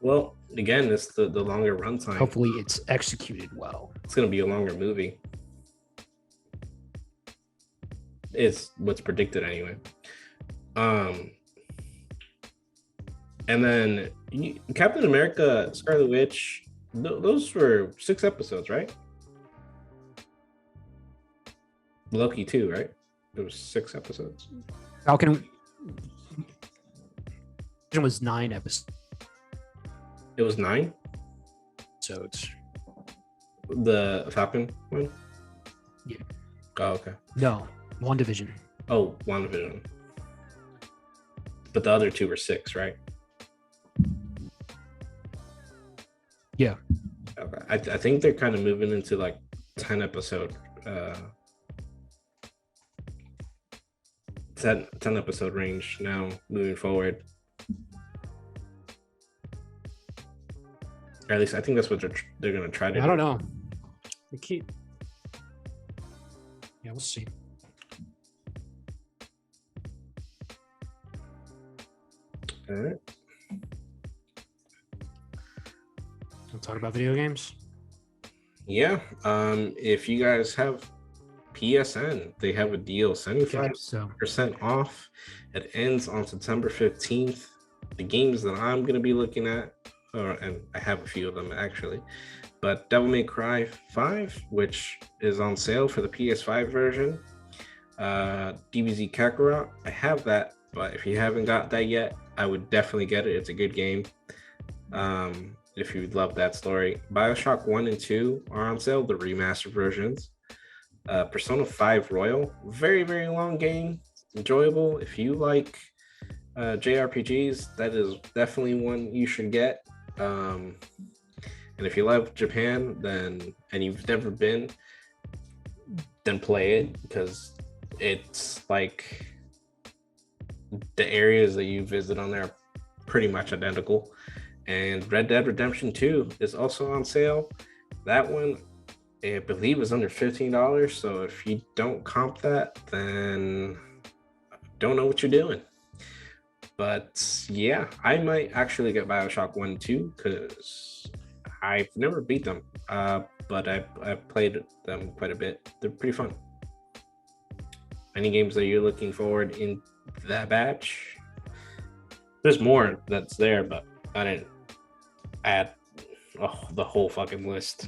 Well, again, it's the longer runtime. Hopefully, it's executed well. It's going to be a longer movie. It's what's predicted anyway. And then Captain America, Scarlet Witch, those were 6 episodes, right? Loki too, right? There was 6 episodes. Falcon was 9 episodes. It was 9? So it's the Falcon one? Yeah. Oh, okay. No, WandaVision. Oh, WandaVision. But the other 2 were 6, right? Yeah. Okay. I think they're kind of moving into like 10 episode 10 episode range now moving forward. Or at least I think that's what they're going to try to do. I don't know. We keep. Yeah, we'll see. All right. We'll talk about video games. Yeah. If you guys have PSN, they have a deal, 75% off. It ends on September 15th. The games that I'm going to be looking at, and I have a few of them actually, but Devil May Cry 5, which is on sale for the PS5 version. DBZ Kakarot, I have that, but if you haven't got that yet, I would definitely get it. It's a good game. If you love that story. BioShock 1 and 2 are on sale, the remastered versions. Persona 5 Royal, very, very long game, enjoyable. If you like JRPGs, that is definitely one you should get. And if you love Japan, and you've never been, then play it, because it's like the areas that you visit on there are pretty much identical. And Red Dead Redemption 2 is also on sale. That one, I believe, is under $15. So if you don't comp that, then don't know what you're doing. But yeah, I might actually get BioShock 1 and 2 because I've never beat them. But I played them quite a bit. They're pretty fun. Any games that you're looking forward in that batch? There's more that's there, but I didn't add the whole fucking list.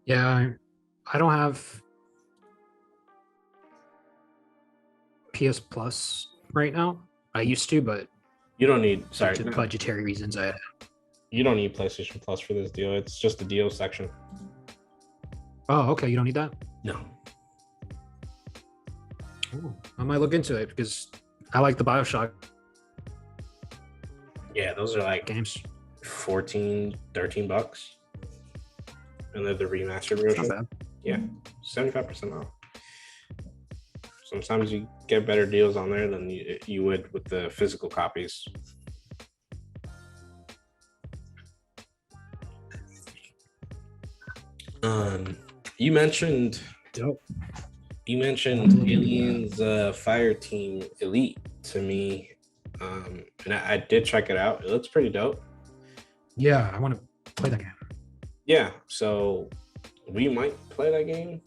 Yeah, I don't have PS Plus right now. I used to, but You don't need, due to budgetary reasons, you don't need PlayStation Plus for this deal. It's just the deal section. Oh, okay. You don't need that? No. Ooh, I might look into it because I like the BioShock Yeah, those are like games. 14, 13 bucks. And they're the remastered It's not version. bad. Yeah, 75% off. Sometimes you get better deals on there than you would with the physical copies. You mentioned Dope. Aliens Fire Team Elite to me, and I did check it out. It looks pretty dope. Yeah, I want to play that game. Yeah, so we might play that game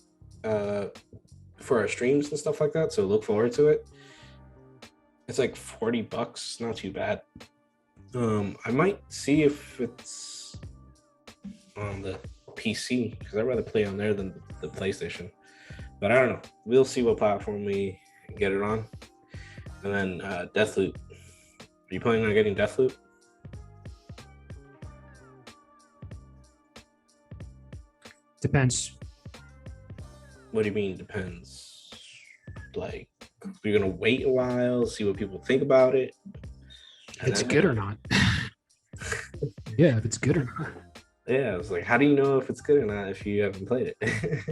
for our streams and stuff like that. So look forward to it. It's like $40, not too bad. I might see if it's on the PC because I'd rather play on there than the PlayStation. But I don't know. We'll see what platform we get it on. And then Deathloop. Are you planning on getting Deathloop? Depends. What do you mean depends? Like, you're gonna wait a while, see what people think about it. If it's good or not. Yeah, if it's good or not. Yeah, it's like, how do you know if it's good or not if you haven't played it?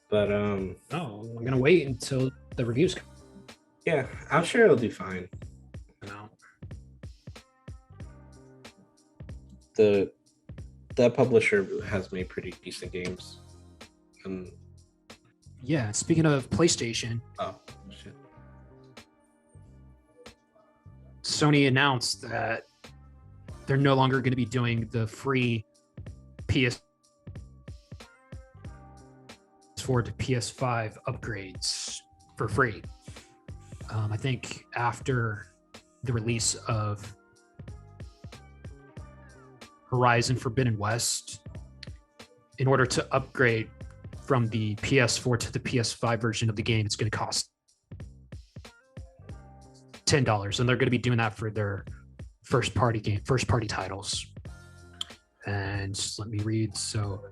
But No, I'm gonna wait until the reviews come yeah, I'm sure it'll do fine. out. That publisher has made pretty decent games. And Yeah, speaking of PlayStation, oh shit. Sony announced that they're no longer going to be doing the free PS4 to PS5 upgrades for free. I think after the release of Horizon Forbidden West, in order to upgrade from the PS4 to the PS5 version of the game, it's going to cost $10, and they're going to be doing that for their first party titles. And let me read. So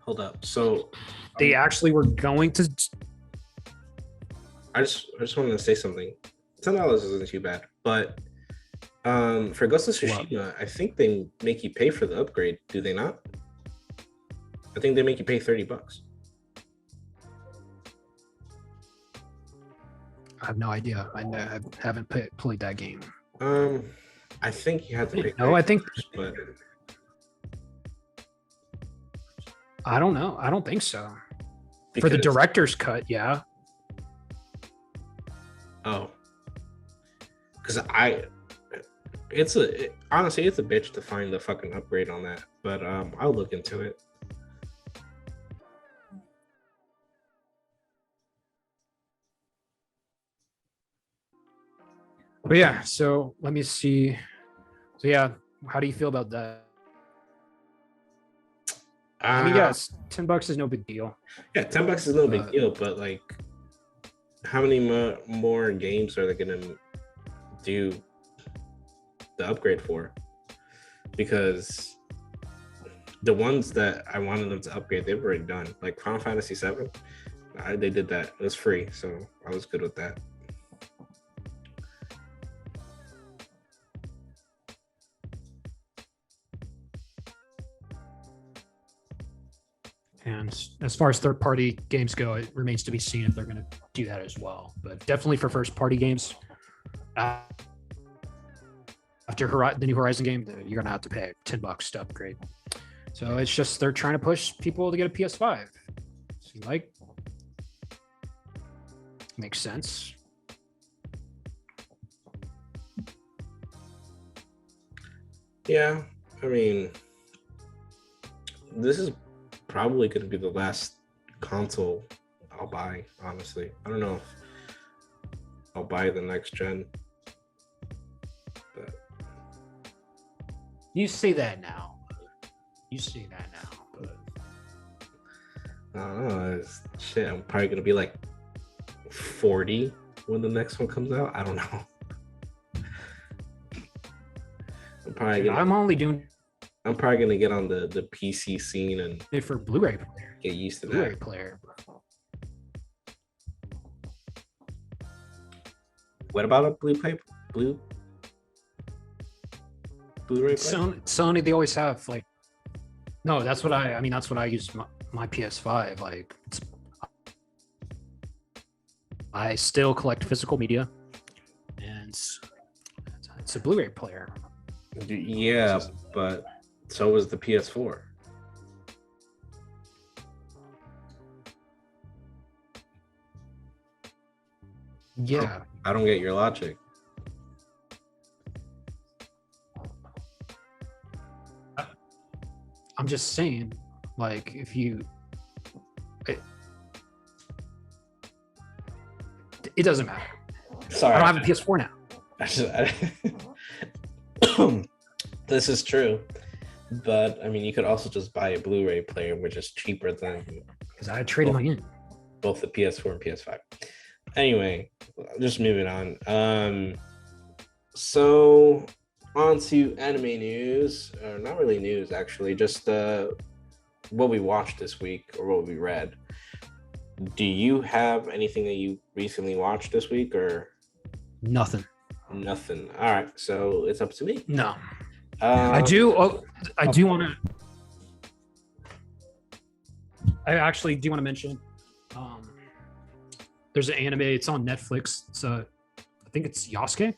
Hold up. So they actually were going to. I just wanted to say something. $10 isn't too bad, but for Ghost of Tsushima, I think they make you pay for the upgrade. Do they not? I think they make you pay $30. I have no idea. I haven't played that game. I think you have to pay. No, I think. But I don't know. I don't think so. For the director's cut, yeah. Oh, because honestly, it's a bitch to find the fucking upgrade on that. But I'll look into it. But yeah, so let me see. So yeah, how do you feel about that? I mean, yes, $10 is no big deal. Yeah, $10 is no big deal, but like, how many more games are they gonna do the upgrade for? Because the ones that I wanted them to upgrade, they've already done. Like Final Fantasy VII, they did that. It was free, so I was good with that. And as far as third-party games go, it remains to be seen if they're going to do that as well. But definitely for first-party games, after the new Horizon game, you're going to have to pay $10 to upgrade. So it's just they're trying to push people to get a PS5. Seems like makes sense. Yeah, I mean, this is probably going to be the last console I'll buy, honestly. I don't know if I'll buy the next gen. But You say that now. But I don't know. Shit, I'm probably going to be like 40 when the next one comes out. I don't know. I'm probably gonna get on the PC scene and for Blu-ray player. Get used to Blu-ray that. player. What about a Blu-ray player? Sony, they always have like. No, that's what I mean. That's what I use my PS5. Like, I still collect physical media, and it's a Blu-ray player. Yeah, but so was the PS4. Yeah, I don't get your logic. I'm just saying, like, if you, it doesn't matter. Sorry, I don't have a PS4 now. This is true, but I mean, you could also just buy a Blu-ray player, which is cheaper than Because I traded mine in. both the PS4 and PS5. Anyway, just moving on. So on to anime news. Not really news, actually. Just what we watched this week or what we read. Do you have anything that you recently watched this week, or Nothing. nothing? All right, so it's up to me. No. I do. I do want to. I actually do want to mention. There's an anime. It's on Netflix. It's I think it's Yasuke.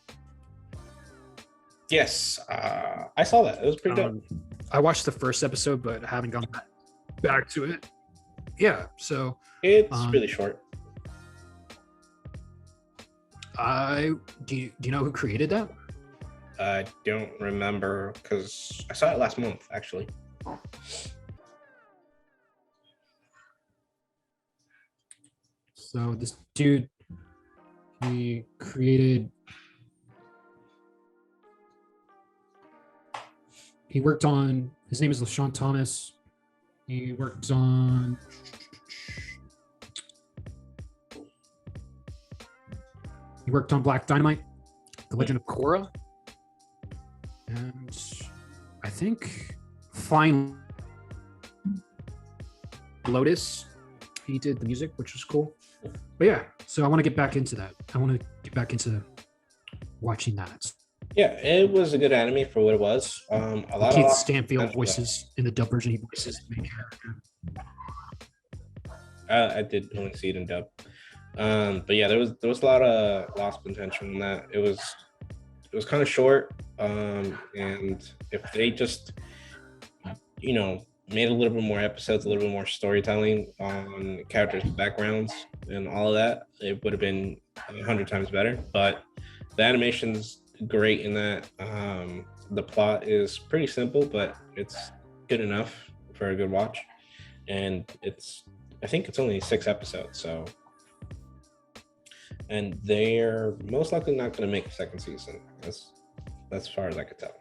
Yes, I saw that. It was pretty good. I watched the first episode, but I haven't gone back to it. Yeah, so It's really short. Do you know who created that? I don't remember because I saw it last month, actually. So this dude, he worked on, his name is LaShawn Thomas. He worked on Black Dynamite, The Legend of Korra, and I think Flying Lotus. He did the music, which was cool. But yeah, so I want to get back into that. I want to get back into watching that. Yeah, it was a good anime for what it was. A lot Keith of Stanfield voices in the dub version. He voices the main character. I did only see it in dub. But yeah, there was a lot of lost potential in that. It was kind of short. And if they just made a little bit more episodes, a little bit more storytelling on characters' backgrounds and all of that, it would have been 100 times better. But the animation's great in that. The plot is pretty simple, but it's good enough for a good watch. And I think it's only 6 episodes, so. And they're most likely not going to make a second season. That's as far as I could tell.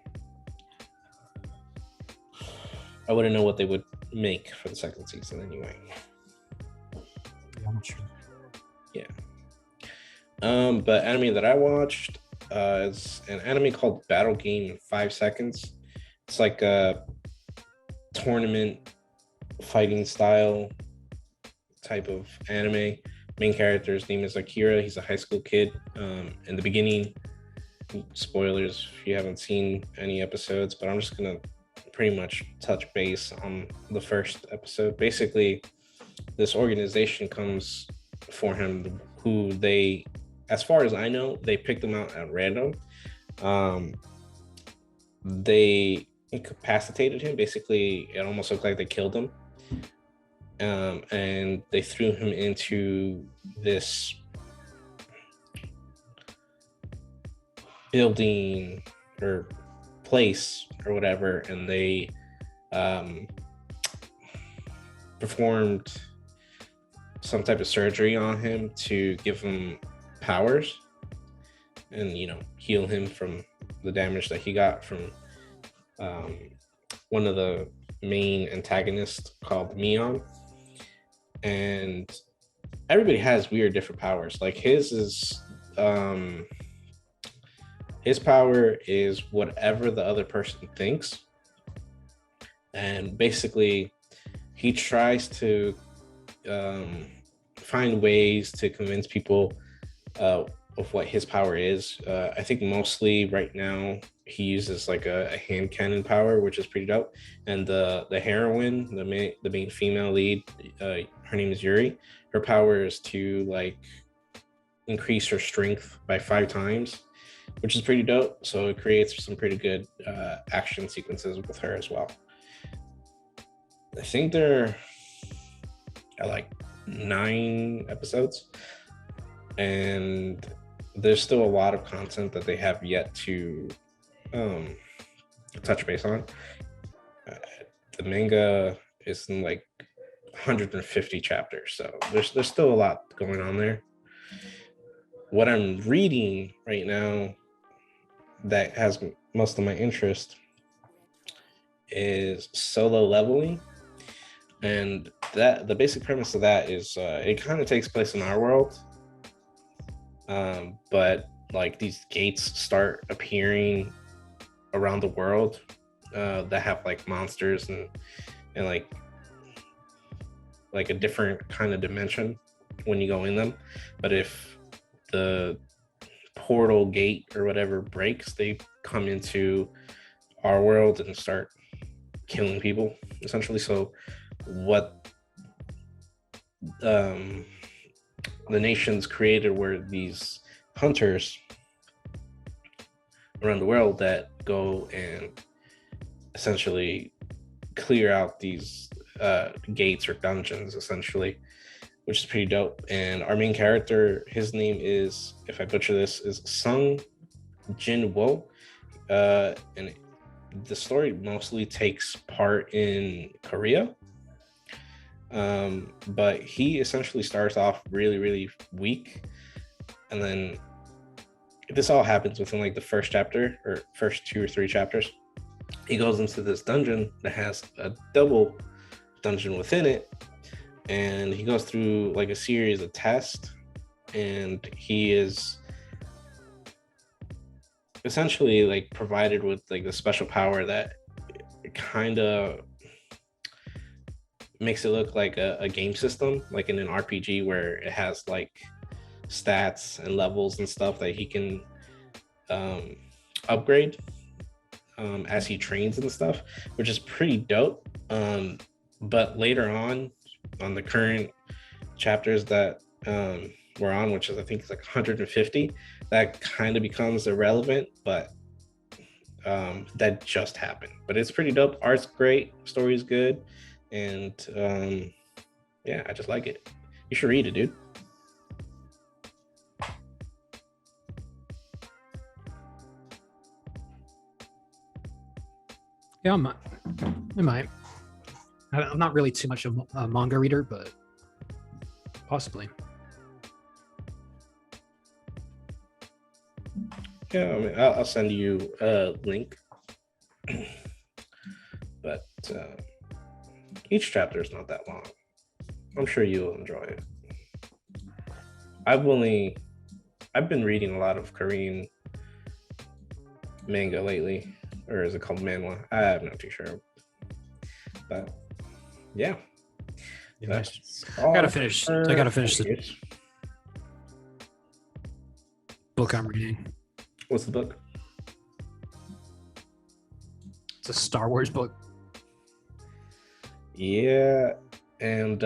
I wouldn't know what they would make for the second season anyway. Yeah, I'm not sure. Yeah. But anime that I watched is an anime called Battle Game in 5 Seconds. It's like a tournament fighting style type of anime. Main character's name is Akira. He's a high school kid. In the beginning, spoilers if you haven't seen any episodes, but I'm just gonna pretty much touch base on the first episode. Basically, this organization comes for him who they, as far as I know, they picked them out at random. They incapacitated him. Basically, it almost looked like they killed him. And they threw him into this building or place or whatever, and they performed some type of surgery on him to give him powers and heal him from the damage that he got from one of the main antagonists called Mion. And everybody has weird different powers. Like his power is whatever the other person thinks, and basically he tries to find ways to convince people of what his power is. I think mostly right now he uses like a hand cannon power, which is pretty dope. And the heroine, the main female lead, her name is Yuri. Her power is to like increase her strength by 5 times, which is pretty dope. So it creates some pretty good action sequences with her as well. I think they're at like 9 episodes, and there's still a lot of content that they have yet to touch base on. The manga is in like 150 chapters, so there's still a lot going on there. What I'm reading right now that has most of my interest is Solo Leveling, and that the basic premise of that is it kind of takes place in our world, but like these gates start appearing around the world that have like monsters and like a different kind of dimension when you go in them. But if the portal gate or whatever breaks, they come into our world and start killing people essentially. So what the nations created were these hunters around the world that go and essentially clear out these gates or dungeons essentially, which is pretty dope. And our main character, his name is, if I butcher this, is Sung Jin Wo, and the story mostly takes part in Korea, but he essentially starts off really weak, and then this all happens within like the first chapter or first 2 or 3 chapters. He goes into this dungeon that has a double dungeon within it, and he goes through like a series of tests, and he is essentially like provided with like the special power that kind of makes it look like a game system, like in an RPG, where it has like stats and levels and stuff that he can upgrade as he trains and stuff, which is pretty dope. But later on the current chapters that we're on, which is I think it's like 150, that kind of becomes irrelevant, but that just happened. But it's pretty dope. Art's great, story's good, and yeah, I just like it. You should read it, dude. Yeah, I might. I'm not really too much of a manga reader, but possibly. Yeah, I mean, I'll send you a link. But each chapter is not that long. I'm sure you'll enjoy it. I've been reading a lot of Korean manga lately, or is it called manhwa? I'm not too sure. But yeah, that's I gotta finish the book I'm reading. What's the book? It's a Star Wars book. Yeah, and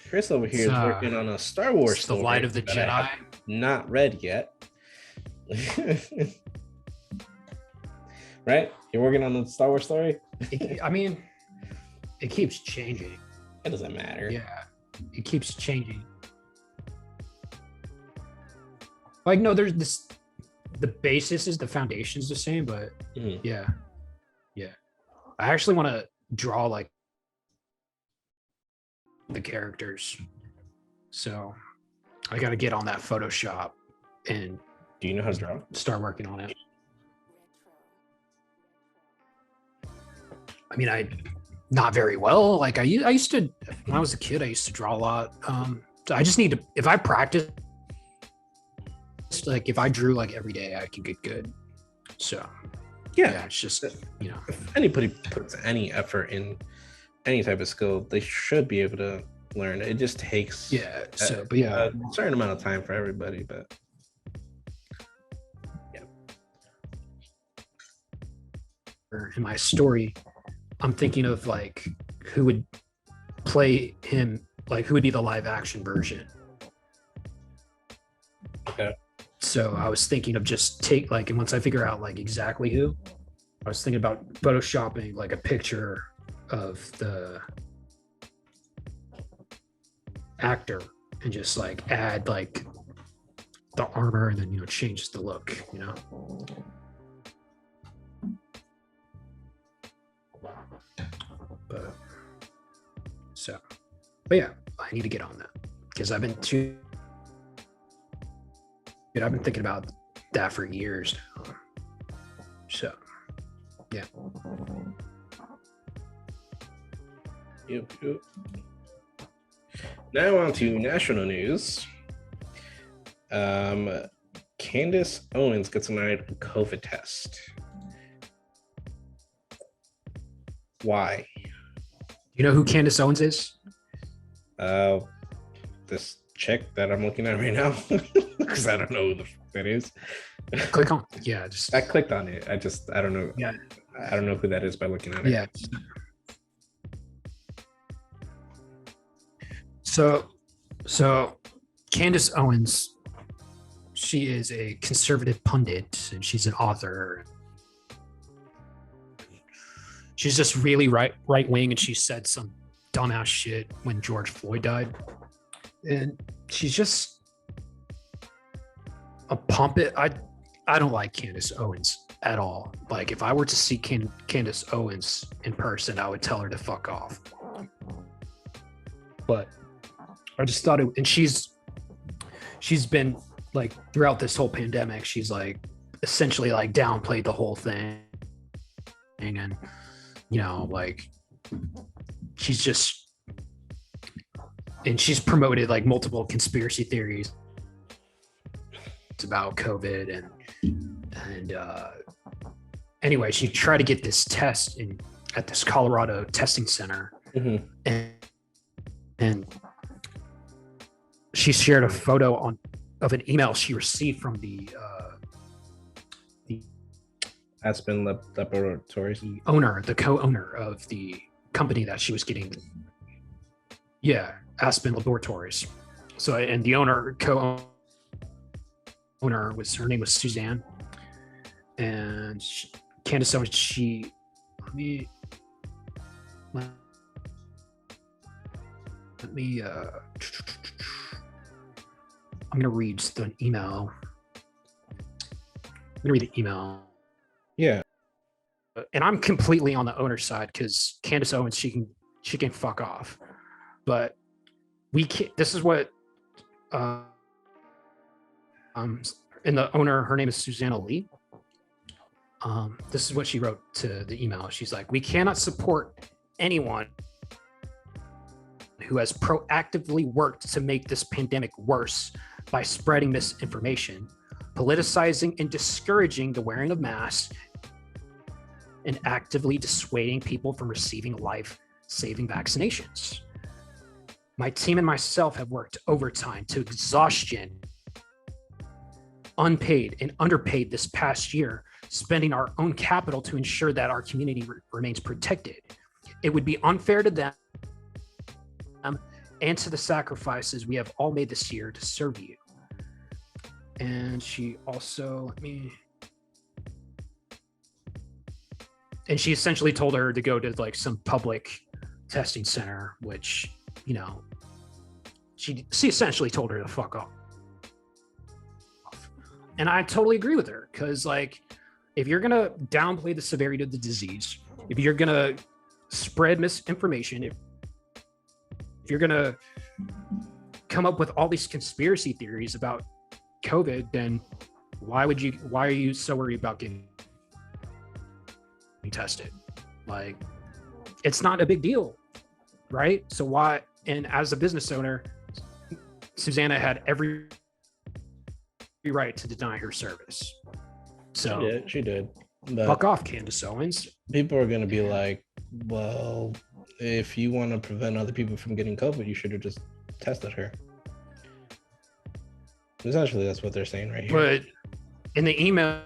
Chris over here is working on a Star Wars story. The Light of the Jedi. Not read yet. Right? You're working on the Star Wars story? I mean, it keeps changing. It doesn't matter. Yeah, it keeps changing. Like, no, there's this, the basis is, the foundation is the same, but yeah. I actually want to draw like the characters. So I got to get on that Photoshop and do you know how to draw? Start working on it. I mean, not very well. Like I used to, when I was a kid, I used to draw a lot. So I just need to, if I practice, like if I drew like every day, I could get good. So yeah, it's just, you know, if anybody puts any effort in any type of skill, they should be able to learn. It just takes a certain amount of time for everybody. But in my story, I'm thinking of like who would play him, like who would be the live action version. Okay. So I was thinking of just and once I figure out like exactly who, I was thinking about photoshopping like a picture of the actor and just like add like the armor and then, you know, change the look, you know. But yeah, I need to get on that because I've been thinking about that for years now. So yeah. Yep. Now on to national news. Candace Owens gets denied a COVID test. Why? You know who Candace Owens is? This chick that I'm looking at right now, because I don't know who the fuck that is. Click on. Yeah, I clicked on it. I don't know. Yeah, I don't know who that is by looking at it. Yeah. So Candace Owens, she is a conservative pundit and she's an author. She's just really right wing, and she said some dumbass shit when George Floyd died. And she's just a pompous. I don't like Candace Owens at all. Like if I were to see Candace Owens in person, I would tell her to fuck off. But I just thought and she's been like throughout this whole pandemic, she's like essentially like downplayed the whole thing. And you know, like she's promoted like multiple conspiracy theories about COVID and anyway, she tried to get this test at this Colorado testing center. Mm-hmm. And she shared a photo of an email she received from the Aspen Laboratories, the co-owner of the company that she was getting. Yeah, Aspen Laboratories. So, and the co-owner her name was Suzanne, and Candace Owens. Let me. I'm gonna read the email. Yeah. And I'm completely on the owner's side because Candace Owens, she can fuck off. But we can't. This is what and the owner, her name is Susanna Lee. This is what she wrote to the email. She's like, we cannot support anyone who has proactively worked to make this pandemic worse by spreading misinformation, politicizing and discouraging the wearing of masks, and actively dissuading people from receiving life-saving vaccinations. My team and myself have worked overtime to exhaustion, unpaid and underpaid this past year, spending our own capital to ensure that our community remains protected. It would be unfair to them and to the sacrifices we have all made this year to serve you. And she also, and she essentially told her to go to like some public testing center, which, you know, she essentially told her to fuck off. And I totally agree with her, because like, if you're gonna downplay the severity of the disease, if you're gonna spread misinformation, if you're gonna come up with all these conspiracy theories about COVID, then why are you so worried about getting tested? Like, it's not a big deal, right? So why? And as a business owner, Susanna had every right to deny her service. So she did. Fuck off, Candace Owens. People are gonna be like, well, if you want to prevent other people from getting COVID, you should have just tested her. Essentially, that's what they're saying right here. But in the email,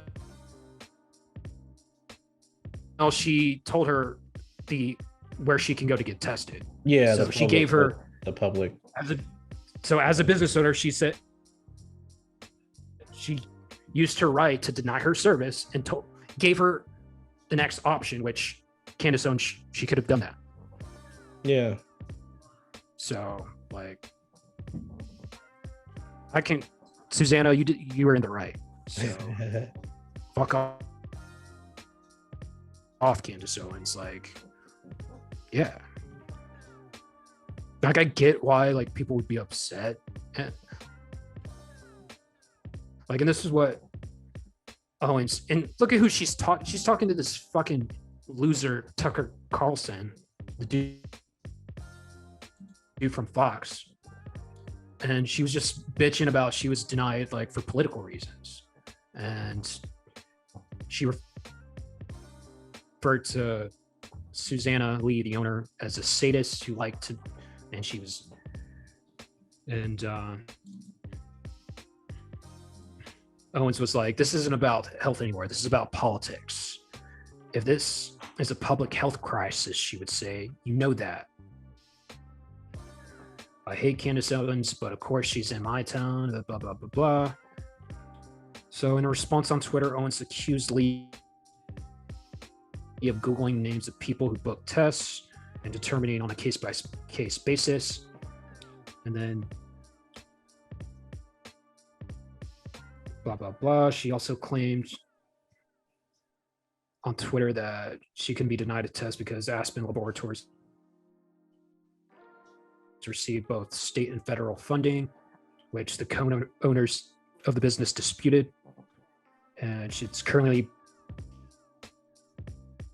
she told her where she can go to get tested. Yeah, so she gave her the public. As a business owner, she said she used her right to deny her service and gave her the next option, which Candace owned she could have done that. Yeah. So like, I can, Susanna, you were in the right. So fuck off, Candace Owens. Like, yeah. Like, I get why like people would be upset. Like, and this is what Owens, and look at who she's talking. She's talking to this fucking loser Tucker Carlson, the dude from Fox, and she was just bitching about she was denied like for political reasons, and she referred to Susanna Lee, the owner, as a sadist who liked to, and she was, and Owens was like, this isn't about health anymore. This is about politics. If this is a public health crisis, she would say, you know that. I hate Candace Owens, but of course she's in my town, blah, blah, blah, blah. So in a response on Twitter, Owens accused Lee of Googling names of people who book tests and determining on a case-by-case basis. And then blah, blah, blah. She also claimed on Twitter that she can be denied a test because Aspen Laboratories receive both state and federal funding, which the co-owners of the business disputed. And it's currently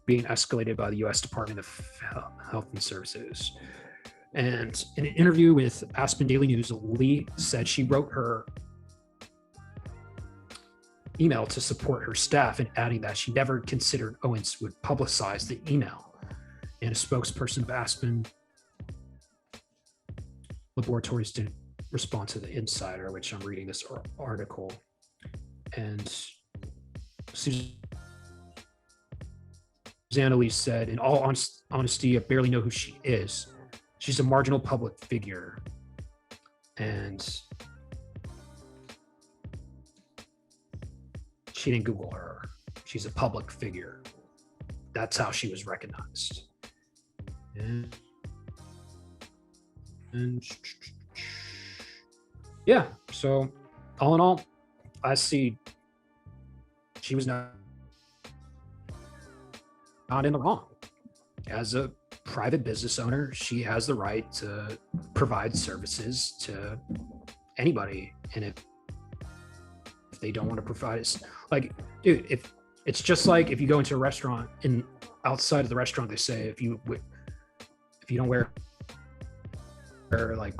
being escalated by the U.S. Department of Health and Services. And in an interview with Aspen Daily News, Lee said she wrote her email to support her staff, and adding that she never considered Owens would publicize the email. And a spokesperson of Aspen Laboratories didn't respond to the Insider, which I'm reading this article. And Susanna Lee said, in all honesty, I barely know who she is. She's a marginal public figure. And she didn't Google her. She's a public figure. That's how she was recognized. And yeah, so all in all, I see she was not in the wrong. As a private business owner, she has the right to provide services to anybody. And if they don't want to provide it, like, dude, if it's just like if you go into a restaurant and outside of the restaurant, they say if you don't wear like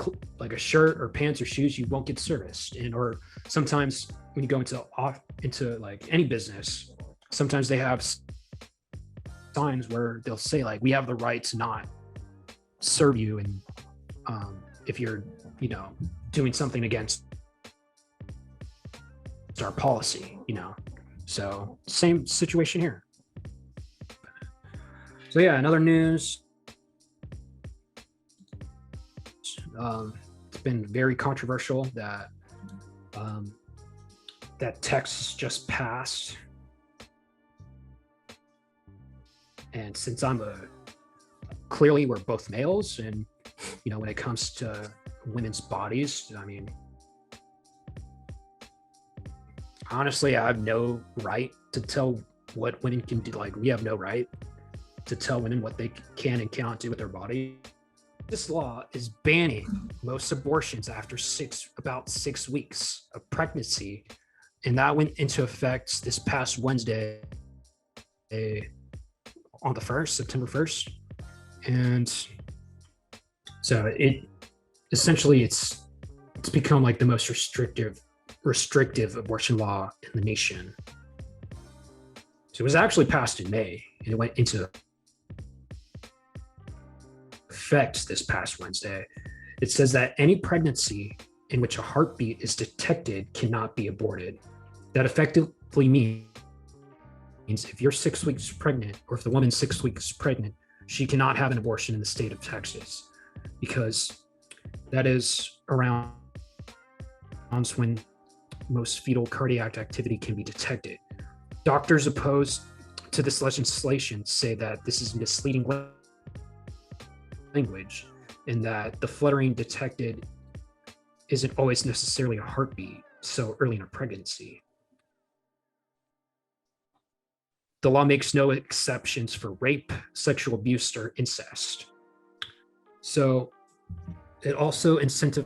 a shirt or pants or shoes, you won't get serviced. And or sometimes when you go into like any business, sometimes they have signs where they'll say like, we have the right to not serve you, and if you're doing something against our policy, so same situation here. So yeah, in other news, it's been very controversial that that text just passed, and since clearly we're both males, and when it comes to women's bodies, I mean, honestly, I have no right to tell what women can do. Like, we have no right to tell women what they can and cannot do with their body. This law is banning most abortions after about 6 weeks of pregnancy, and that went into effect this past Wednesday, on the 1st, September 1st. And so it's become like the most restrictive abortion law in the nation. So it was actually passed in May, and it went into effect this past Wednesday. It says that any pregnancy in which a heartbeat is detected cannot be aborted. That effectively means if you're 6 weeks pregnant, or if the woman's 6 weeks pregnant, she cannot have an abortion in the state of Texas, because that is around when most fetal cardiac activity can be detected. Doctors opposed to this legislation say that this is misleading language, and that the fluttering detected isn't always necessarily a heartbeat so early in a pregnancy. The law makes no exceptions for rape, sexual abuse, or incest. So it also incentivizes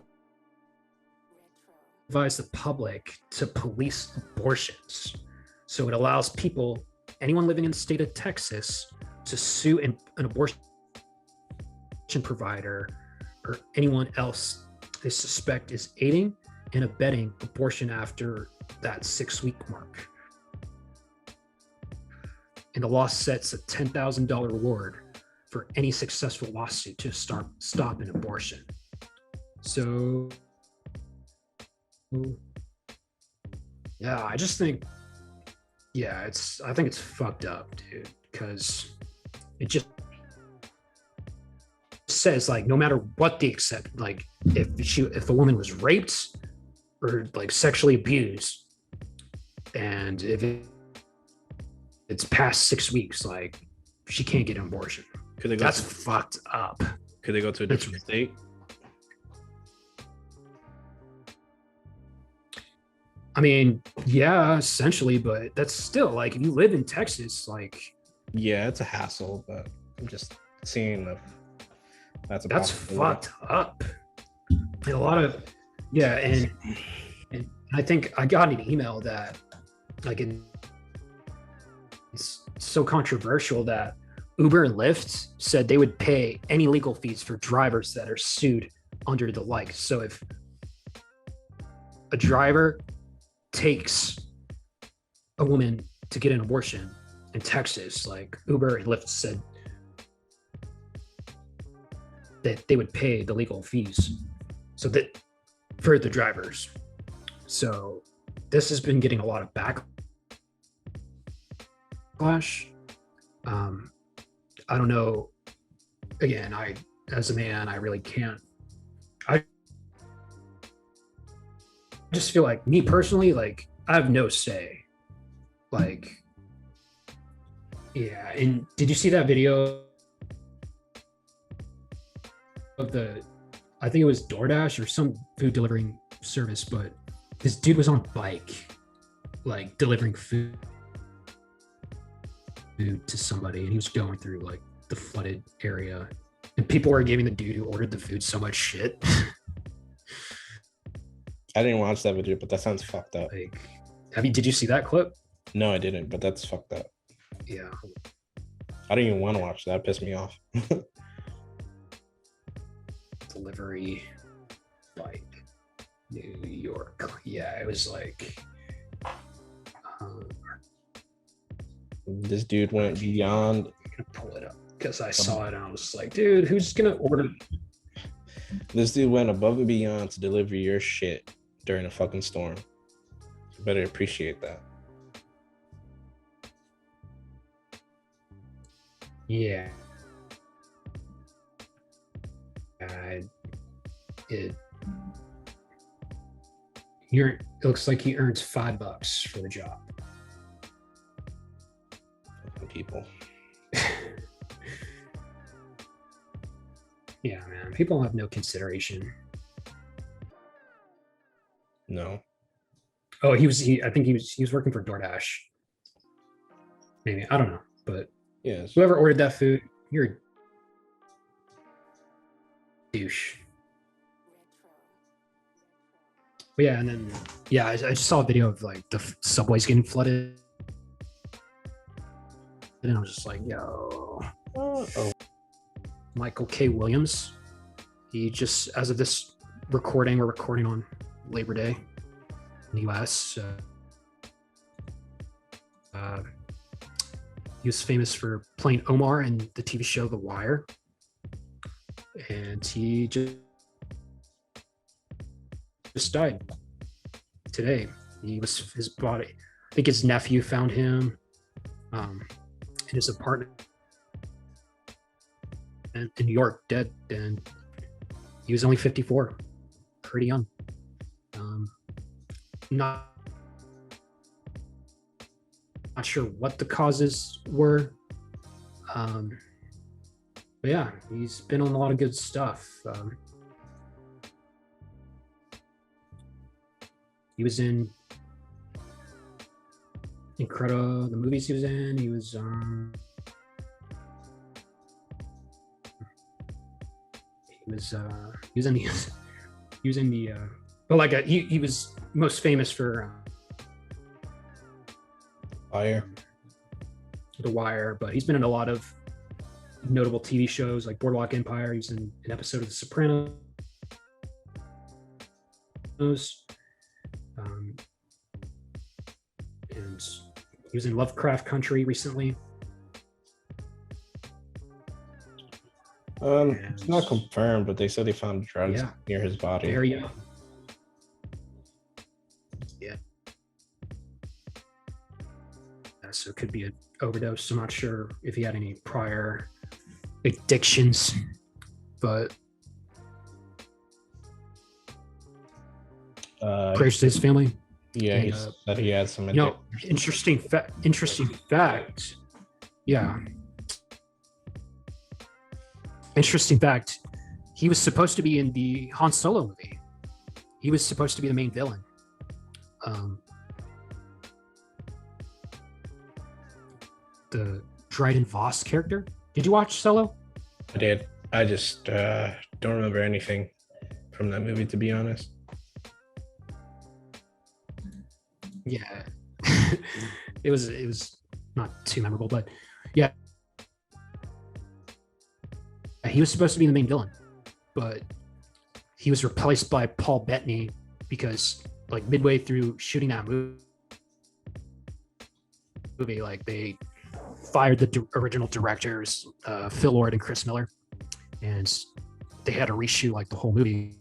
the public to police abortions. So it allows people, anyone living in the state of Texas, to sue an abortion provider or anyone else they suspect is aiding and abetting abortion after that 6-week mark. And the law sets a $10,000 reward for any successful lawsuit to stop an abortion. So, yeah, I just think, I think it's fucked up, dude, because it just says, like, no matter what the except, like, if a woman was raped or like sexually abused, and if it's past 6 weeks, like, she can't get an abortion. That's fucked up. Could they go to a different state? I mean, yeah, essentially, but that's still, like, if you live in Texas, like, yeah, it's a hassle, but I'm just seeing if that's fucked up. And a lot of, yeah, and I think I got an email that, like, it's so controversial that Uber and Lyft said they would pay any legal fees for drivers that are sued under the like. So if a driver takes a woman to get an abortion in Texas, like, Uber and Lyft said that they would pay the legal fees so that for the drivers. So this has been getting a lot of backlash. I don't know. Again, as a man, I really can't. I just feel like, me personally, like, I have no say. Like, yeah. And did you see that video of I think it was DoorDash or some food delivering service, but this dude was on a bike, like, delivering food to somebody, and he was going through, like, the flooded area, and people were giving the dude who ordered the food so much shit. I didn't watch that video, but that sounds fucked up. Like, did you see that clip? No, I didn't, but that's fucked up. Yeah. I didn't even want to watch that. It pissed me off. Delivery bike, New York. Yeah, it was like, this dude went beyond. I'm gonna pull it up because I saw it and I was like, dude, who's gonna order? This dude went above and beyond to deliver your shit during a fucking storm. You better appreciate that. Yeah. It looks like he earns $5 for the job. Fucking people. Yeah, man. People have no consideration. No. Oh, I think he was working for DoorDash. Maybe, I don't know, but yes. Whoever ordered that food, you're a douche. But yeah, and then I just saw a video of, like, the subways getting flooded, and I was just like, yo. Oh. Michael K. Williams. He just, as of this recording, we're recording on Labor Day in the US. He was famous for playing Omar in the TV show The Wire. And he just died today. His body, I think his nephew found him in his apartment in New York, dead, and he was only 54, pretty young. Not sure what the causes were, but yeah, he's been on a lot of good stuff. He was in Incredible, the movies he was in. He was he was most famous for Fire. The Wire, but he's been in a lot of notable TV shows like Boardwalk Empire. He was in an episode of The Sopranos. And he was in Lovecraft Country recently. It's not confirmed, but they said they found drugs near his body. Very young. Yeah. So it could be an overdose. I'm not sure if he had any prior addictions, but prayers to his family. Yeah, he said he had some. Interesting fact. Yeah. Interesting fact. He was supposed to be in the Han Solo movie. He was supposed to be the main villain. The Dryden Voss character. Did you watch Solo? I did. I just don't remember anything from that movie, to be honest. Yeah. it was not too memorable, but yeah. He was supposed to be the main villain, but he was replaced by Paul Bettany because like midway through shooting that movie, like they fired the original directors, Phil Lord and Chris Miller, and they had to reshoot like the whole movie,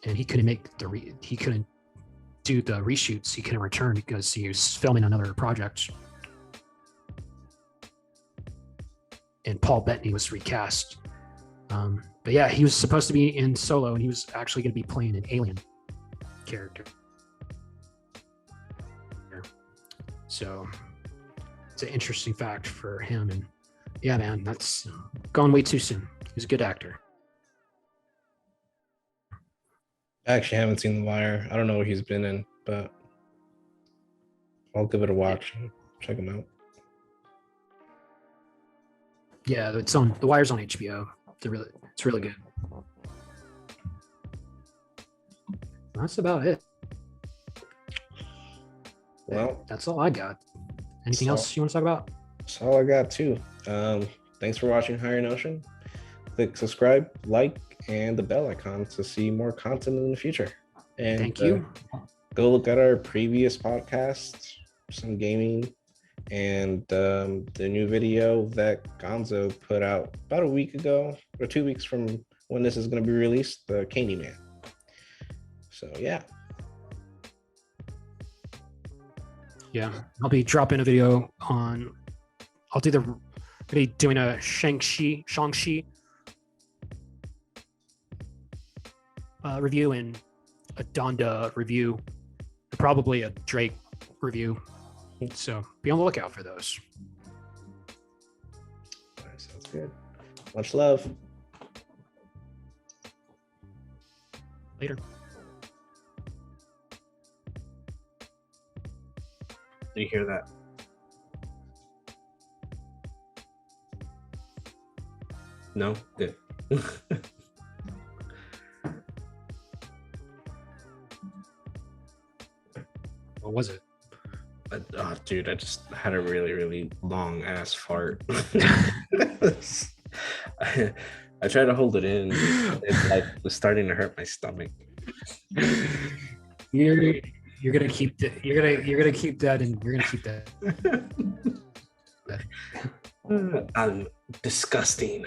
and he couldn't do the reshoots. He couldn't return because he was filming another project. And Paul Bettany was recast. But yeah, he was supposed to be in Solo, and he was actually going to be playing an alien character. So it's an interesting fact for him. And yeah, man, that's gone way too soon. He's a good actor. I actually haven't seen The Wire. I don't know what he's been in, but I'll give it a watch and check him out. Yeah, it's on The Wire's on HBO. It's really good. That's about it. Well, that's all I got. Anything else you want to talk about? That's all I got too. Thanks for watching Hyyer Notion. Click subscribe, like, and the bell icon to see more content in the future. And thank you. Go look at our previous podcasts, some gaming, and the new video that Gonzo put out about a week ago or 2 weeks from when this is going to be released, the Candyman. So yeah. Yeah, I'll be dropping a video on. I'll be doing a Shang-Chi review and a Donda review, and probably a Drake review. So be on the lookout for those. All right, sounds good. Much love. Later. Did you hear that? No? Good. What was it? Oh, dude, I just had a really, really long ass fart. I tried to hold it in. It was starting to hurt my stomach. You're gonna keep that. You're gonna keep that, and you're gonna keep that. I'm disgusting.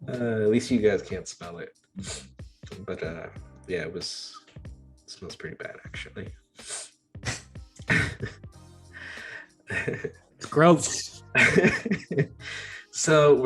At least you guys can't smell it. But yeah, it smells pretty bad actually. It's gross. So